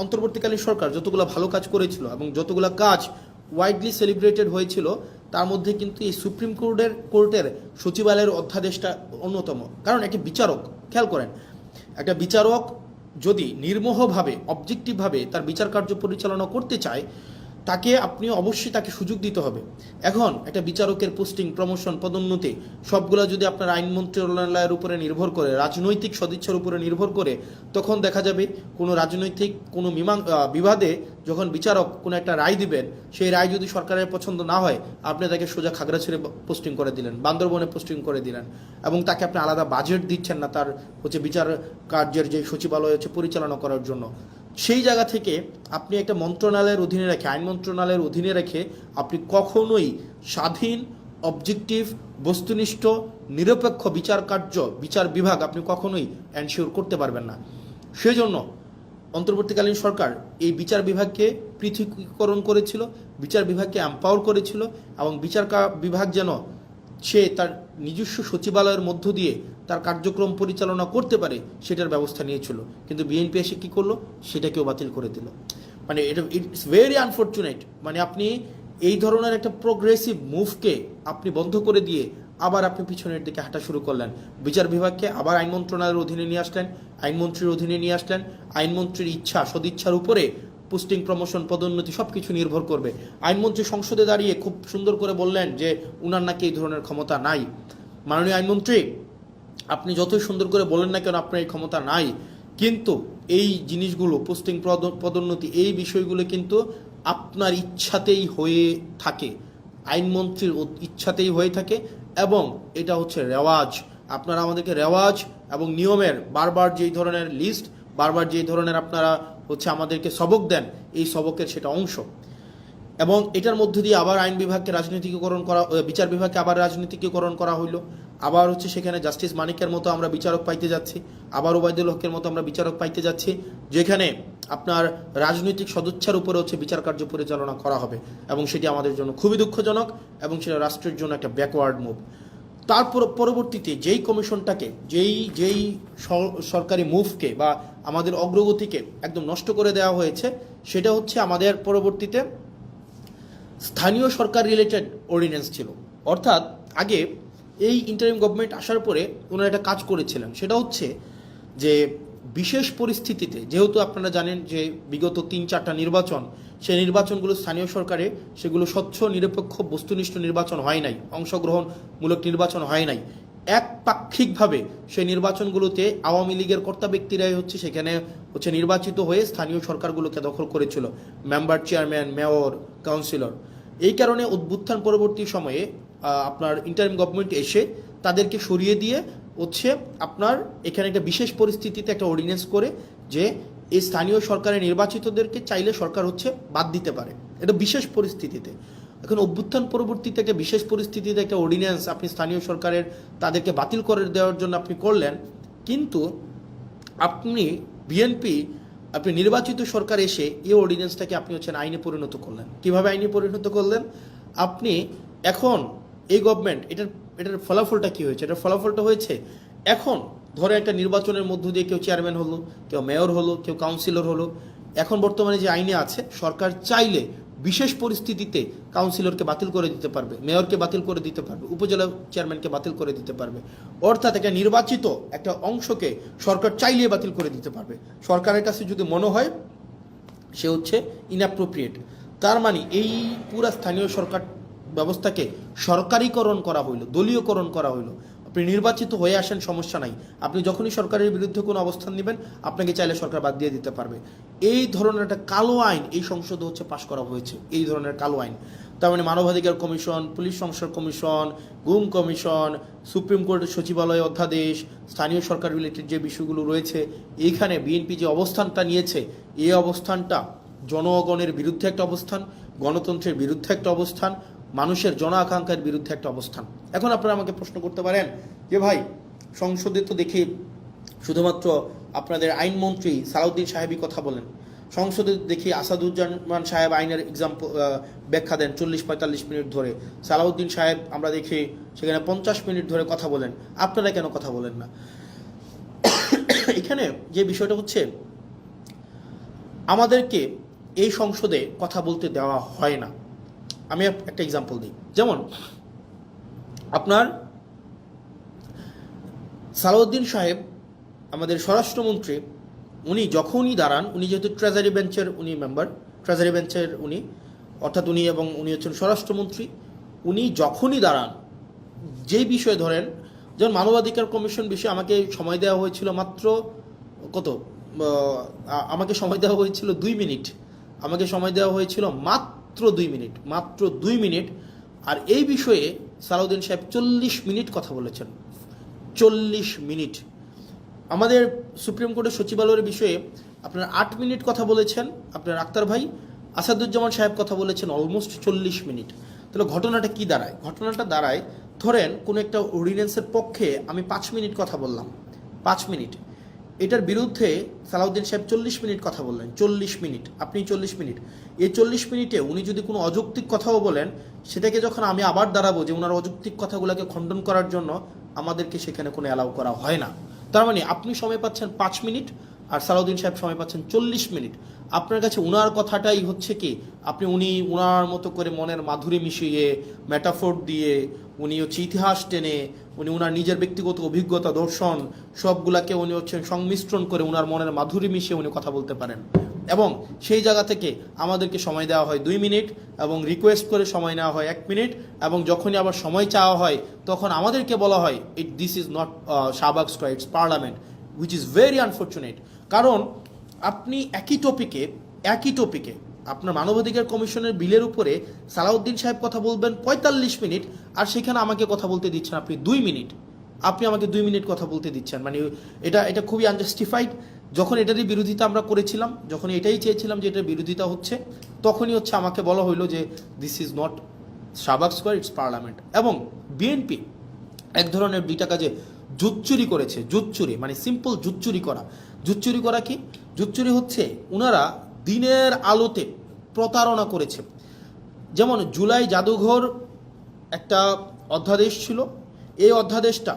অন্তর্বর্তীকালীন সরকার যতগুলো ভালো কাজ করেছিল এবং যতগুলো কাজ ওয়াইডলি সেলিব্রেটেড হয়েছিল, তার মধ্যে কিন্তু এই সুপ্রিম কোর্টের সচিবালয়ের অধ্যাদেশটা অন্যতম। কারণ একটি বিচারক, খেয়াল করেন, একটা বিচারক যদি নির্মোহভাবে অবজেক্টিভভাবে তার বিচার কার্য পরিচালনা করতে চায়, তাকে আপনি অবশ্যই তাকে সুযোগ দিতে হবে। এখন একটা বিচারকের পোস্টিং, প্রমোশন, পদোন্নতি সবগুলো যদি আপনার আইন মন্ত্রণালয়ের উপরে নির্ভর করে, রাজনৈতিক সদিচ্ছার উপরে নির্ভর করে, তখন দেখা যাবে কোনো রাজনৈতিক কোনো বিবাদে যখন বিচারক কোনো একটা রায় দিবেন, সেই রায় যদি সরকারের পছন্দ না হয়, আপনি তাকে সোজা খাগড়াছড়ি পোস্টিং করে দিলেন, বান্দরবনে পোস্টিং করে দিলেন, এবং তাকে আপনি আলাদা বাজেট দিচ্ছেন না তার বিচার কার্যের যে সচিবালয় পরিচালনা করার জন্য। সেই জায়গা থেকে আপনি একটা মন্ত্রণালয়ের অধীনে রেখে, আইন মন্ত্রণালয়ের অধীনে রেখে আপনি কখনোই স্বাধীন, অবজেক্টিভ, বস্তুনিষ্ঠ, নিরপেক্ষ বিচার বিভাগ আপনি কখনোই এনশিওর করতে পারবেন না। সেজন্য অন্তর্বর্তীকালীন সরকার এই বিচার বিভাগকে পৃথকীকরণ করেছিল, বিচার বিভাগকে এম্পাওয়ার করেছিল, এবং বিচার বিভাগ যেন সে তার নিজস্ব সচিবালয়ের মধ্য দিয়ে তার কার্যক্রম পরিচালনা করতে পারে সেটার ব্যবস্থা নিয়েছিল। কিন্তু বিএনপি এসে কী করলো, সেটাকেও বাতিল করে দিল। মানে এটা ইটস ভেরি আনফর্চুনেট। মানে আপনি এই ধরনের একটা প্রোগ্রেসিভ মুভকে আপনি বন্ধ করে দিয়ে আবার আপনি পিছনের দিকে হাঁটা শুরু করলেন। বিচার বিভাগকে আবার আইন মন্ত্রণালয়ের অধীনে নিয়ে আসলেন, আইনমন্ত্রীর অধীনে নিয়ে আসলেন। আইনমন্ত্রীর ইচ্ছা, সদিচ্ছার উপরে পোস্টিং, প্রমোশন, পদোন্নতি সব কিছু নির্ভর করবে। আইনমন্ত্রী সংসদে দাঁড়িয়ে খুব সুন্দর করে বললেন যে উনার নাকি এই ধরনের ক্ষমতা নাই। মাননীয় আইনমন্ত্রী, আপনি যতই সুন্দর করে বলেন না কেন আপনার এই ক্ষমতা নাই, কিন্তু এই জিনিসগুলো, পোস্টিং, পদোন্নতি, এই বিষয়গুলো কিন্তু আপনার ইচ্ছাতেই হয়ে থাকে, আইনমন্ত্রীর ইচ্ছাতেই হয়ে থাকে, এবং এটা হচ্ছে রেওয়াজ। আপনারা আমাদেরকে রেওয়াজ এবং নিয়মের বারবার যেই ধরনের লিস্ট, বারবার যেই ধরনের আপনারা আমাদেরকে সবক দেন, এই সবকের সেটা অংশ। এবং এটার মধ্য দিয়ে আবার আইন বিভাগকে রাজনীতিকরণ করা, বিচার বিভাগকে আবার রাজনীতিকরণ করা হইলো। আবার সেখানে জাস্টিস মানিকের মতো আমরা বিচারক পাইতে যাচ্ছি, আবার ওবায়দুল হকের মতো আমরা বিচারক পাইতে যাচ্ছি, যেখানে আপনার রাজনৈতিক সদিচ্ছার উপরে বিচার কার্য পরিচালনা করা হবে, এবং সেটি আমাদের জন্য খুবই দুঃখজনক, এবং সেটা রাষ্ট্রের জন্য একটা ব্যাকওয়ার্ড মুভ। তারপর পরবর্তীতে যেই কমিশনটাকে, যেই সরকারি মুভকে বা আমাদের অগ্রগতিকে একদম নষ্ট করে দেওয়া হয়েছে, সেটা আমাদের পরবর্তীতে স্থানীয় সরকার রিলেটেড অর্ডিন্যান্স ছিল। অর্থাৎ আগে এই ইন্টারিম গভর্নমেন্ট আসার পরে ওনারা একটা কাজ করেছিলেন, সেটা যে বিশেষ পরিস্থিতিতে, যেহেতু আপনারা জানেন যে বিগত 3-4টা নির্বাচন, সেই নির্বাচনগুলো স্থানীয় সরকারে সেগুলো স্বচ্ছ, নিরপেক্ষ, বস্তুনিষ্ঠ নির্বাচন হয় নাই, অংশগ্রহণমূলক নির্বাচন হয় নাই। একপাক্ষিকভাবে সেই নির্বাচনগুলোতে আওয়ামী লীগের কর্তা ব্যক্তিরাই সেখানে নির্বাচিত হয়ে স্থানীয় সরকারগুলোকে দখল করেছিল, মেম্বার, চেয়ারম্যান, মেয়র, কাউন্সিলর। এই কারণে অভ্যুত্থান পরবর্তী সময়ে আপনার ইন্টারিম গভর্নমেন্ট এসে তাদেরকে সরিয়ে দিয়ে আপনার এখানে একটা বিশেষ পরিস্থিতিতে একটা অর্ডিন্যান্স করে যে এই স্থানীয় সরকারের নির্বাচিতদেরকে চাইলে সরকার বাদ দিতে পারে, এটা বিশেষ পরিস্থিতিতে। এখন অভ্যুত্থান পরবর্তীতে একটা বিশেষ পরিস্থিতিতে একটা অর্ডিন্যান্স আপনি স্থানীয় সরকারের তাদেরকে বাতিল করে দেওয়ার জন্য আপনি করলেন, কিন্তু বিএনপি আপনি নির্বাচিত সরকার এসে এই অর্ডিন্যান্সটাকে আপনি আইনে পরিণত করলেন। কিভাবে আইনে পরিণত করলেন? আপনি এখন এই গভর্নমেন্ট এটার ফলাফলটা কি হয়েছে? এটার ফলাফলটা হয়েছে, এখন ধরে একটা নির্বাচনের মধ্য দিয়ে কেউ চেয়ারম্যান হলো, কেউ মেয়র হলো, কেউ কাউন্সিলর হলো। এখন বর্তমানে যে আইনে আছে, সরকার চাইলে বিশেষ পরিস্থিতিতে কাউন্সিলরকে বাতিল করে দিতে পারবে, মেয়রকে বাতিল করে দিতে পারবে, উপজেলা চেয়ারম্যানকে বাতিল করে দিতে পারবে। অর্থাৎ একটা নির্বাচিত একটা অংশকে সরকার চাইলে বাতিল করে দিতে পারবে, সরকারের কাছে যদি মনে হয় সে ইনঅ্যাপ্রোপ্রিয়েট। তার মানে এই পুরা স্থানীয় সরকার ব্যবস্থাকে সরকারিকরণ করা হইলো, দলীয়করণ করা হইলো। আপনি নির্বাচিত হয়ে আসেন, সমস্যা নাই, আপনি যখনই সরকারের বিরুদ্ধে কোনো অবস্থান নেবেন, আপনাকে চাইলে সরকার বাদ দিয়ে দিতে পারবে। এই ধরনের একটা কালো আইন এই সংসদে পাশ করা হয়েছে, এই ধরনের কালো আইন। তার মানে মানবাধিকার কমিশন, পুলিশ সংস্কার কমিশন, গুম কমিশন, সুপ্রিম কোর্টের সচিবালয় অধ্যাদেশ, স্থানীয় সরকার রিলেটেড যে বিষয়গুলো রয়েছে, এইখানে বিএনপি যে অবস্থানটা নিয়েছে, এই অবস্থানটা জনগণের বিরুদ্ধে একটা অবস্থান, গণতন্ত্রের বিরুদ্ধে একটা অবস্থান, মানুষের জন আকাঙ্ক্ষার বিরুদ্ধে একটা অবস্থান। এখন আপনারা আমাকে প্রশ্ন করতে পারেন যে ভাই, সংসদে তো দেখি শুধুমাত্র আপনাদের আইনমন্ত্রী সালাউদ্দিন সাহেবই কথা বলেন, সংসদে দেখি আসাদুজ্জামান সাহেব আইনের ব্যাখ্যা দেন 40-45 মিনিট ধরে, সালাউদ্দিন সাহেব আমরা দেখি সেখানে 50 মিনিট ধরে কথা বলেন, আপনারা কেন কথা বলেন না? এখানে যে বিষয়টা আমাদেরকে এই সংসদে কথা বলতে দেওয়া হয় না। আমি একটা এক্সাম্পল দিই, যেমন আপনার সালাউদ্দিন সাহেব আমাদের স্বরাষ্ট্রমন্ত্রী উনি যখনই দাঁড়ান, উনি যেহেতু ট্রেজারি বেঞ্চের উনি মেম্বার, ট্রেজারি বেঞ্চের উনি, অর্থাৎ উনি এবং উনি হচ্ছেন স্বরাষ্ট্রমন্ত্রী, উনি যখনই দাঁড়ান যেই বিষয়ে ধরেন, যেমন মানবাধিকার কমিশন বিষয়ে আমাকে সময় দেওয়া হয়েছিল মাত্র কত, আমাকে সময় দেওয়া হয়েছিল 2 মিনিট, আমাকে সময় দেওয়া হয়েছিল মাত্র 2 মিনিট, মাত্র 2 মিনিট। আর এই বিষয়ে সালাউদ্দিন সাহেব 40 মিনিট কথা বলেছেন, 40 মিনিট। আমাদের সুপ্রিম কোর্টের সচিবালয়ের বিষয়ে আপনার 8 মিনিট কথা বলেছেন আপনার আক্তার ভাই, আসাদুজ্জামান সাহেব কথা বলেছেন অলমোস্ট 40 মিনিট। তাহলে ঘটনাটা কি দাঁড়ায়? ঘটনাটা দাঁড়ায়, ধরেন কোনো একটা অর্ডিন্যান্সের পক্ষে আমি 5 মিনিট কথা বললাম, 5 মিনিট, এটার বিরুদ্ধে সালাউদ্দিন সাহেব 40 মিনিট কথা বললেন, 40 মিনিট, আপনি 40 মিনিট। এই 40 মিনিটে উনি যদি কোনো অযৌক্তিক কথাও বলেন, সেটাকে যখন আমি আবার দাঁড়াবো যে ওনার অযৌক্তিক কথাগুলোকে খণ্ডন করার জন্য, আমাদেরকে সেখানে কোনো অ্যালাউ করা হয় না। তার মানে আপনি সময় পাচ্ছেন 5 মিনিট আর সালাউদ্দিন সাহেব সময় পাচ্ছেন 40 মিনিট। আপনার কাছে উনার কথাটাই হচ্ছে কি, উনি উনার মতো করে মনের মাধুরী মিশিয়ে, মেটাফোর দিয়ে, উনি হচ্ছে ইতিহাস টেনে, উনি উনার নিজের ব্যক্তিগত অভিজ্ঞতা, দর্শন সবগুলাকে উনি হচ্ছেন সংমিশ্রণ করে উনার মনের মাধুরী মিশিয়ে উনি কথা বলতে পারেন। এবং সেই জায়গা থেকে আমাদেরকে সময় দেওয়া হয় 2 মিনিট এবং রিকোয়েস্ট করে সময় নেওয়া হয় 1 মিনিট, এবং যখনই আবার সময় চাওয়া হয় তখন আমাদেরকে বলা হয় this is not Shahbag square, it's parliament, which is very unfortunate. কারণ আপনি একই টপিকে আপনার মানবাধিকার কমিশনের বিলের উপরে সালাউদ্দিন সাহেব কথা বলবেন 45 মিনিট, আর সেখানে আমাকে কথা বলতে দিচ্ছেন আপনি 2 মিনিট, আপনি আমাকে 2 মিনিট কথা বলতে দিচ্ছেন। মানে এটা খুবই আনজাস্টিফাইড। যখন এটারই বিরোধিতা আমরা করেছিলাম, যখন এটাই চেয়েছিলাম যে এটার বিরোধিতা হচ্ছে, তখনই হচ্ছে আমাকে বলা হইলো যে this is not Shahbag square, it's parliament. এবং বিএনপি এক ধরনের 2টা কাজে জুচ্চুরি করেছে, জুচ্চুরি মানে সিম্পল জুচ্চুরি করা। জুচ্চুরি করা কি? জুচ্চুরি হচ্ছে ওনারা দিনের আলোতে প্রতারণা করেছে। যেমন জুলাই জাদুঘর একটা অধ্যাদেশ ছিল, এই অধ্যাদেশটা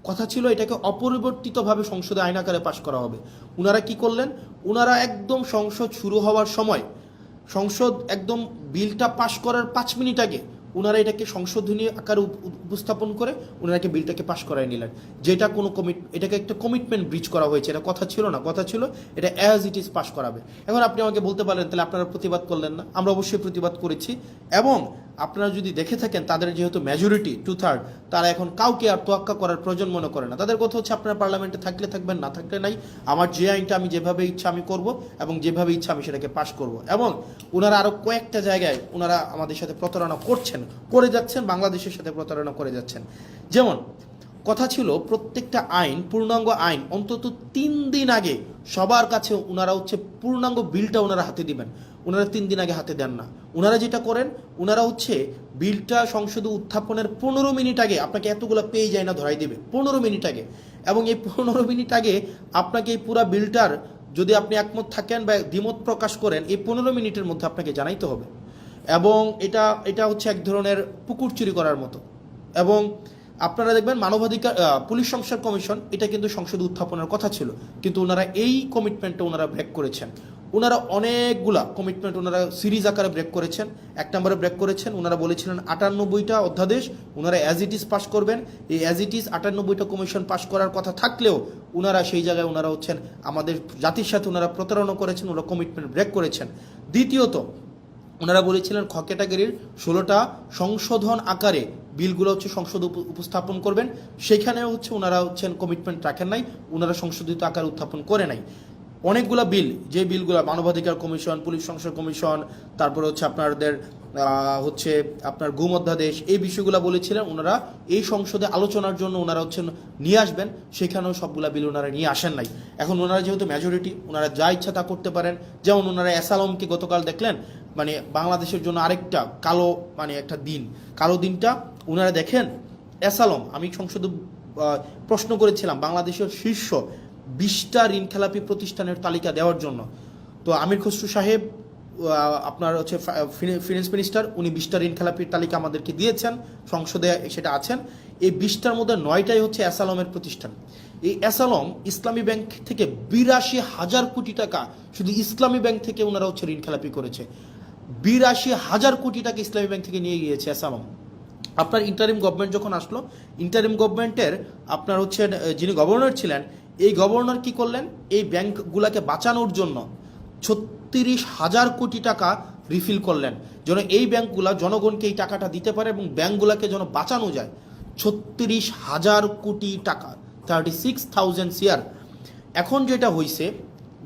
কথা ছিল এটাকে অপরিবর্তিতভাবে সংসদে আইন আকারে পাশ করা হবে। ওনারা কি করলেন? ওনারা একদম সংসদ শুরু হওয়ার সময়, সংসদ একদম বিলটা পাশ করার 5 মিনিট আগে ওনারা এটাকে সংশোধনী আকারে উপস্থাপন করে ওনারাকে বিলটাকে পাশ করায় নিলেন, যেটা কোনো এটাকে একটা কমিটমেন্ট ব্রিচ করা হয়েছে। এটা কথা ছিল না, কথা ছিল এটা অ্যাজ ইট ইজ পাশ করাবে। এখন আপনি আমাকে বলতে পারেন তাহলে আপনারা প্রতিবাদ করলেন না? আমরা অবশ্যই প্রতিবাদ করেছি, এবং আপনারা যদি দেখে থাকেন তাদের যেহেতু মেজরিটি 2/3, তারা এখন কাউকে আর তোয়াক্কা করার প্রয়োজন মনে করে না। তাদের কথা হচ্ছে আপনারা পার্লামেন্টে থাকলে থাকবেন, না থাকলে নাই, আমার যে আইনটা আমি যেভাবে ইচ্ছা আমি করব এবং যেভাবে ইচ্ছা আমি সেটাকে পাশ করব। এবং ওনারা আরও কয়েকটা জায়গায় ওনারা আমাদের সাথে প্রতারণা করে যাচ্ছেন, বাংলাদেশের সাথে প্রতারণা করে যাচ্ছেন। যেমন কথা ছিল প্রত্যেকটা আইন, পূর্ণাঙ্গ আইন অন্তত 3 দিন আগে সবার কাছে ওনারা হচ্ছে পূর্ণাঙ্গ বিলটা ওনারা হাতে দিবেন, ওনারা 3 দিন আগে হাতে দেন না। ওনারা যেটা করেন, ওনারা হচ্ছে বিলটা সংসদে উত্থাপনের 15 মিনিট আগে আপনাকে এতগুলো পেয়ে যায় না ধরাই দেবে, 15 মিনিট আগে। এবং এই 15 মিনিট আগে আপনাকে এই পুরো বিলটার যদি আপনি একমত থাকেন বা দ্বিমত প্রকাশ করেন, এই 15 মিনিটের মধ্যে আপনাকে জানাইতে হবে। এবং এটা হচ্ছে এক ধরনের পুকুর চুরি করার মতো। এবং আপনারা দেখবেন মানবাধিকার পুলিশ সংস্কার কমিশন, এটা কিন্তু সংসদে উত্থাপনের কথা ছিল, কিন্তু ওনারা এই কমিটমেন্টটা ওনারা ব্রেক করেছেন। ওনারা অনেকগুলা কমিটমেন্ট ওনারা সিরিজ আকারে ব্রেক করেছেন। 1 নম্বরে ব্রেক করেছেন, ওনারা বলেছিলেন 98টা অধ্যাদেশ ওনারা অ্যাজ ইট ইজ পাস করবেন। এই অ্যাজ ইট ইজ 98টা কমিশন পাস করার কথা থাকলেও ওনারা সেই জায়গায় ওনারা হচ্ছেন আমাদের জাতির সাথে ওনারা প্রতারণা করেছেন, ওনারা কমিটমেন্ট ব্রেক করেছেন। দ্বিতীয়ত ওনারা বলেছিলেন খ ক্যাটাগরির 16টা সংশোধন আকারে বিলগুলো হচ্ছে সংসদে উপস্থাপন করবেন, সেখানেও হচ্ছে ওনারা হচ্ছেন কমিটমেন্ট রাখেন নাই, ওনারা সংশোধিত আকারে উত্থাপন করে নাই। অনেকগুলা বিল, যে বিলগুলো মানবাধিকার কমিশন, পুলিশ সংস্কার কমিশন, তারপরে হচ্ছে আপনার গুম অধ্যাদেশ, এই বিষয়গুলো বলেছিলেন ওনারা এই সংসদে আলোচনার জন্য ওনারা হচ্ছেন নিয়ে আসবেন, সেখানেও সবগুলা বিল ওনারা নিয়ে আসেন নাই। এখন ওনারা যেহেতু মেজরিটি, ওনারা যা ইচ্ছা তা করতে পারেন। যেমন ওনারা অ্যাসালমকে গতকাল দেখলেন, মানে বাংলাদেশের জন্য আরেকটা কালো, মানে একটা দিন, কালো দিনটা ওনারা দেখেন। অ্যাসালম, আমি সংসদে প্রশ্ন করেছিলাম বাংলাদেশের শীর্ষ 20টা ঋণখেলাপি প্রতিষ্ঠানের তালিকা দেওয়ার জন্য। তো আমির খসরু সাহেব আপনার হচ্ছে ফিনান্স মিনিস্টার, উনি 20টা ঋণখেলাপির তালিকা আমাদেরকে দিয়েছেন, সংসদে সেটা আছেন। এই 20টার মধ্যে 9টাই হচ্ছে অ্যাসালমের প্রতিষ্ঠান। এই অ্যাসালম ইসলামী ব্যাংক থেকে 82,000 কোটি টাকা শুধু ইসলামী ব্যাংক থেকে ওনারা হচ্ছে ঋণখেলাপি করেছে। 82,000 কোটি টাকা ইসলামী ব্যাংক থেকে নিয়ে গিয়েছে অ্যাসালম। আপনার ইন্টারিম গভর্নমেন্ট যখন আসলো, ইন্টারিম গভর্নমেন্টের আপনার হচ্ছে যিনি গভর্নর ছিলেন, এই গভর্নর কি করলেন, এই ব্যাংকগুলোকে বাঁচানোর জন্য 36,000 কোটি টাকা রিফিল করলেন, যেন এই ব্যাংকগুলো জনগণকে এই টাকাটা দিতে পারে এবং ব্যাংকগুলোকে যেন বাঁচানো যায়। 36,000 কোটি টাকা, 36,000 CR। এখন যেটা হয়েছে,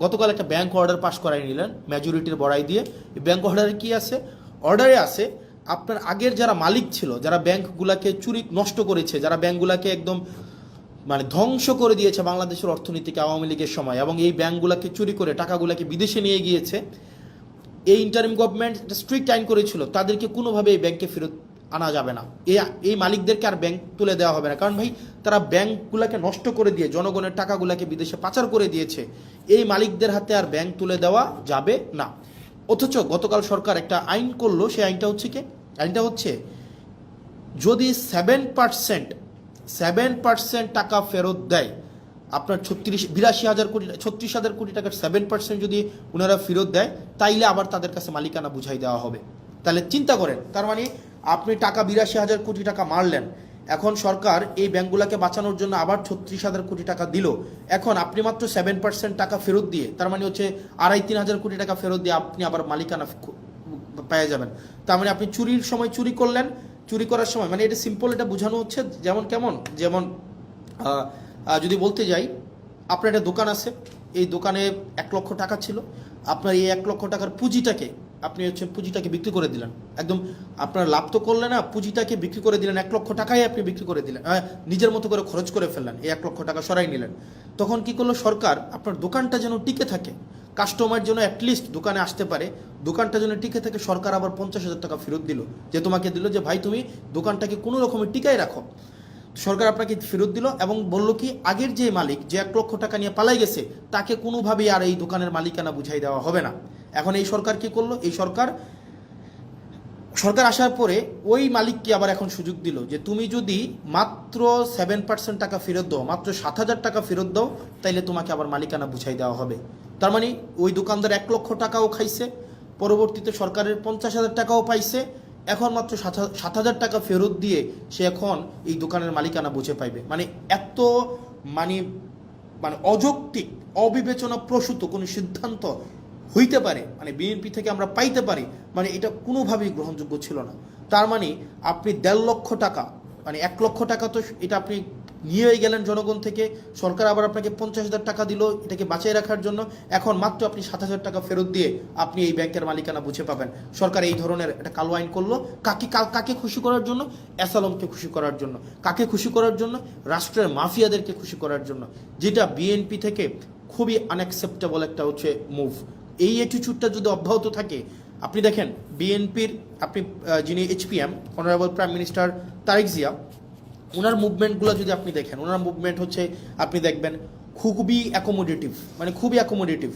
গতকাল একটা ব্যাংক অর্ডার পাস করাই নিলেন মেজরিটির বড়াই দিয়ে। এই ব্যাংক অর্ডারে কি আছে? অর্ডারে আছে আপনার আগের যারা মালিক ছিল, যারা ব্যাংকগুলোকে চুরি নষ্ট করেছে, যারা ব্যাংকগুলোকে একদম মানে ধ্বংস করে দিয়েছে বাংলাদেশের অর্থনীতিকে আওয়ামী লীগের সময়, এবং এই ব্যাংকগুলোকে চুরি করে টাকাগুলোকে বিদেশে নিয়ে গিয়েছে, এই ইন্টারিম গভর্নমেন্ট একটা স্ট্রিক্ট আইন করেছিল, তাদেরকে কোনোভাবে এই ব্যাংকে ফেরত আনা যাবে না। এই মালিকদেরকে আর ব্যাংক তুলে দেওয়া হবে না, কারণ ভাই তারা ব্যাংকগুলোকে নষ্ট করে দিয়ে জনগণের টাকাগুলোকে বিদেশে পাচার করে দিয়েছে। এই মালিকদের হাতে আর ব্যাংক তুলে দেওয়া যাবে না। অথচ গতকাল সরকার একটা আইন করলো, সেই আইনটা হচ্ছে কি? আইনটা হচ্ছে যদি 7% টাকা ফেরত দেয়, আপনার 36,000 কোটি টাকার 7% যদি ওনারা ফেরত দেয়, তাইলে আবার তাদের কাছে মালিকানা বুঝাই দেওয়া হবে। তাহলে চিন্তা করেন, তার মানে আপনি টাকা 82,000 কোটি টাকা মারলেন, এখন সরকার এই ব্যাংকগুলোকে বাঁচানোর জন্য আবার 36,000 কোটি টাকা দিল। এখন আপনি মাত্র 7% টাকা ফেরত দিয়ে, তার মানে হচ্ছে 2,500-3,000 কোটি টাকা ফেরত দিয়ে আপনি আবার মালিকানা পেয়ে যাবেন। তার মানে আপনি চুরির সময় চুরি করলেন, চুরি করার সময়, মানে এটা সিম্পল, এটা বোঝানো হচ্ছে যেমন যদি বলতে যাই, আপনার একটা দোকান আছে, এই দোকানে 1 লক্ষ টাকা ছিল, আপনার এই 1 লক্ষ টাকার পুঁজিটাকে পুঁজিটাকে বিক্রি করে দিলেন, একদম আপনার লাভ তো করলেন না, পুঁজিটাকে বিক্রি করে দিলেন, 1 লক্ষ টাকায় আপনি বিক্রি করে দিলেন, নিজের মতো করে খরচ করে ফেললেন, এই 1 লক্ষ টাকা সরাই নিলেন। তখন কি করলো সরকার, আপনার দোকানটা যেন টিকে থাকে, কাস্টমার যেন অ্যাটলিস্ট দোকানে আসতে পারে, দোকানটা যেন টিকে থাকে, সরকার আবার 50,000 টাকা ফেরত দিল, যে তোমাকে দিল যে ভাই তুমি দোকানটাকে কোনো রকমের টিকায় রাখো। সরকার আপনাকে ফেরত দিল এবং বলল কি, আগের যে মালিক যে 1 লক্ষ টাকা নিয়ে পালাই গেছে, তাকে কোনোভাবেই আর এই দোকানের মালিকানা বুঝাই দেওয়া হবে না। এখন এই সরকার কি করলো, এই সরকার আসার পরে ওই মালিককে আবার এখন সুযোগ দিল যে তুমি যদি মাত্র 7% টাকা ফেরত দাও, মাত্র 7,000 টাকা ফেরত দাও, তাইলে তোমাকে আবার মালিকানা বুঝাই দেওয়া হবে। তার মানে ওই দোকানদার 1 লক্ষ টাকাও খাইছে, পরবর্তীতে সরকারের 50,000 টাকাও পাইছে, এখন মাত্র 7,000 টাকা ফেরত দিয়ে সে এখন এই দোকানের মালিকানা বুঝে পাইবে। মানে এত মানে অযৌক্তিক, অবিবেচনা প্রসূত কোনো সিদ্ধান্ত হইতে পারে, মানে বিএনপি থেকে আমরা পাইতে পারি, মানে এটা কোনোভাবেই গ্রহণযোগ্য ছিল না। তার মানে আপনি 1.5 লক্ষ টাকা, মানে 1 লক্ষ টাকা তো এটা আপনি নিয়েই গেলেন জনগণ থেকে, সরকার আবার আপনাকে 50,000 টাকা দিল এটাকে বাঁচিয়ে রাখার জন্য, এখন মাত্র আপনি 7,000 টাকা ফেরত দিয়ে আপনি এই ব্যাংকের মালিকানা বুঝে পাবেন। সরকার এই ধরনের একটা কালো আইন করলো, কাকে খুশি করার জন্য? অ্যাসালমকে খুশি করার জন্য। কাকে খুশি করার জন্য? রাষ্ট্রের মাফিয়াদেরকে খুশি করার জন্য, যেটা বিএনপি থেকে খুবই আনঅ্যাকসেপ্টেবল একটা হচ্ছে মুভ। এই অ্যাটিটিউডটা যদি অব্যাহত থাকে, আপনি দেখেন বিএনপির যিনি HPM honourable prime minister Tarique Zia, ওনার মুভমেন্টগুলো যদি আপনি দেখেন, ওনার মুভমেন্ট হচ্ছে আপনি দেখবেন খুবই অ্যাকোমোডেটিভ, মানে খুবই অ্যাকোমোডেটিভ।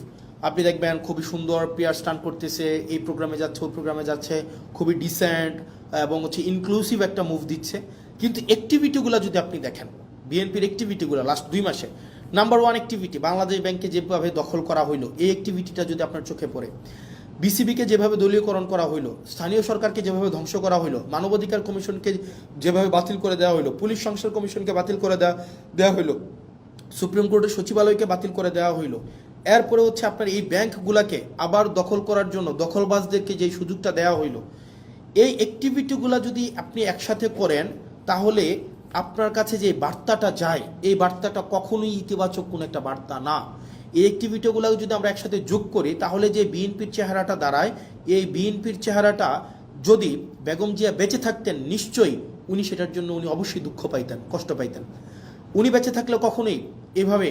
আপনি দেখবেন খুবই সুন্দর পেয়ার স্টান করতেছে, এই প্রোগ্রামে যাচ্ছে ওই প্রোগ্রামে যাচ্ছে, খুবই ডিসেন্ট এবং হচ্ছে ইনক্লুসিভ একটা মুভ দিচ্ছে। কিন্তু অ্যাক্টিভিটিগুলো যদি আপনি দেখেন, বিএনপির অ্যাক্টিভিটিগুলো লাস্ট 2 মাসে, নাম্বার 1 অ্যাক্টিভিটি বাংলাদেশ ব্যাংকে যেভাবে দখল করা হইলো, এই অ্যাক্টিভিটিটা যদি আপনার চোখে পড়ে, বিসিবিকে যেভাবে দলীয়করণ করা হইলো, স্থানীয় সরকারকে যেভাবে ধ্বংস করা হইলো, মানবাধিকার কমিশনকে যেভাবে বাতিল করে দেওয়া হইলো, পুলিশ সংস্কার কমিশনকে বাতিল করে দেওয়া হইলো, সুপ্রিম কোর্টের সচিবালয়কে বাতিল করে দেওয়া হইলো, এরপরে হচ্ছে আপনার এই ব্যাংকগুলোকে আবার দখল করার জন্য দখলবাজদেরকে যে সুযোগটা দেওয়া হইলো, এই অ্যাক্টিভিটিগুলো যদি আপনি একসাথে করেন, তাহলে আপনার কাছে যে বার্তাটা যায়, এই বার্তাটা কখনোই ইতিবাচক কোনো একটা বার্তা না। এই অ্যাক্টিভিটিগুলো যদি আমরা একসাথে যোগ করি, তাহলে যে বিএনপির চেহারাটা দাঁড়ায়, এই বিএনপির চেহারাটা যদি বেগম জিয়া বেঁচে থাকতেন, নিশ্চয়ই উনি সেটার জন্য অবশ্যই দুঃখ পাইতেন, কষ্ট পাইতেন। উনি বেঁচে থাকলে কখনোই এভাবে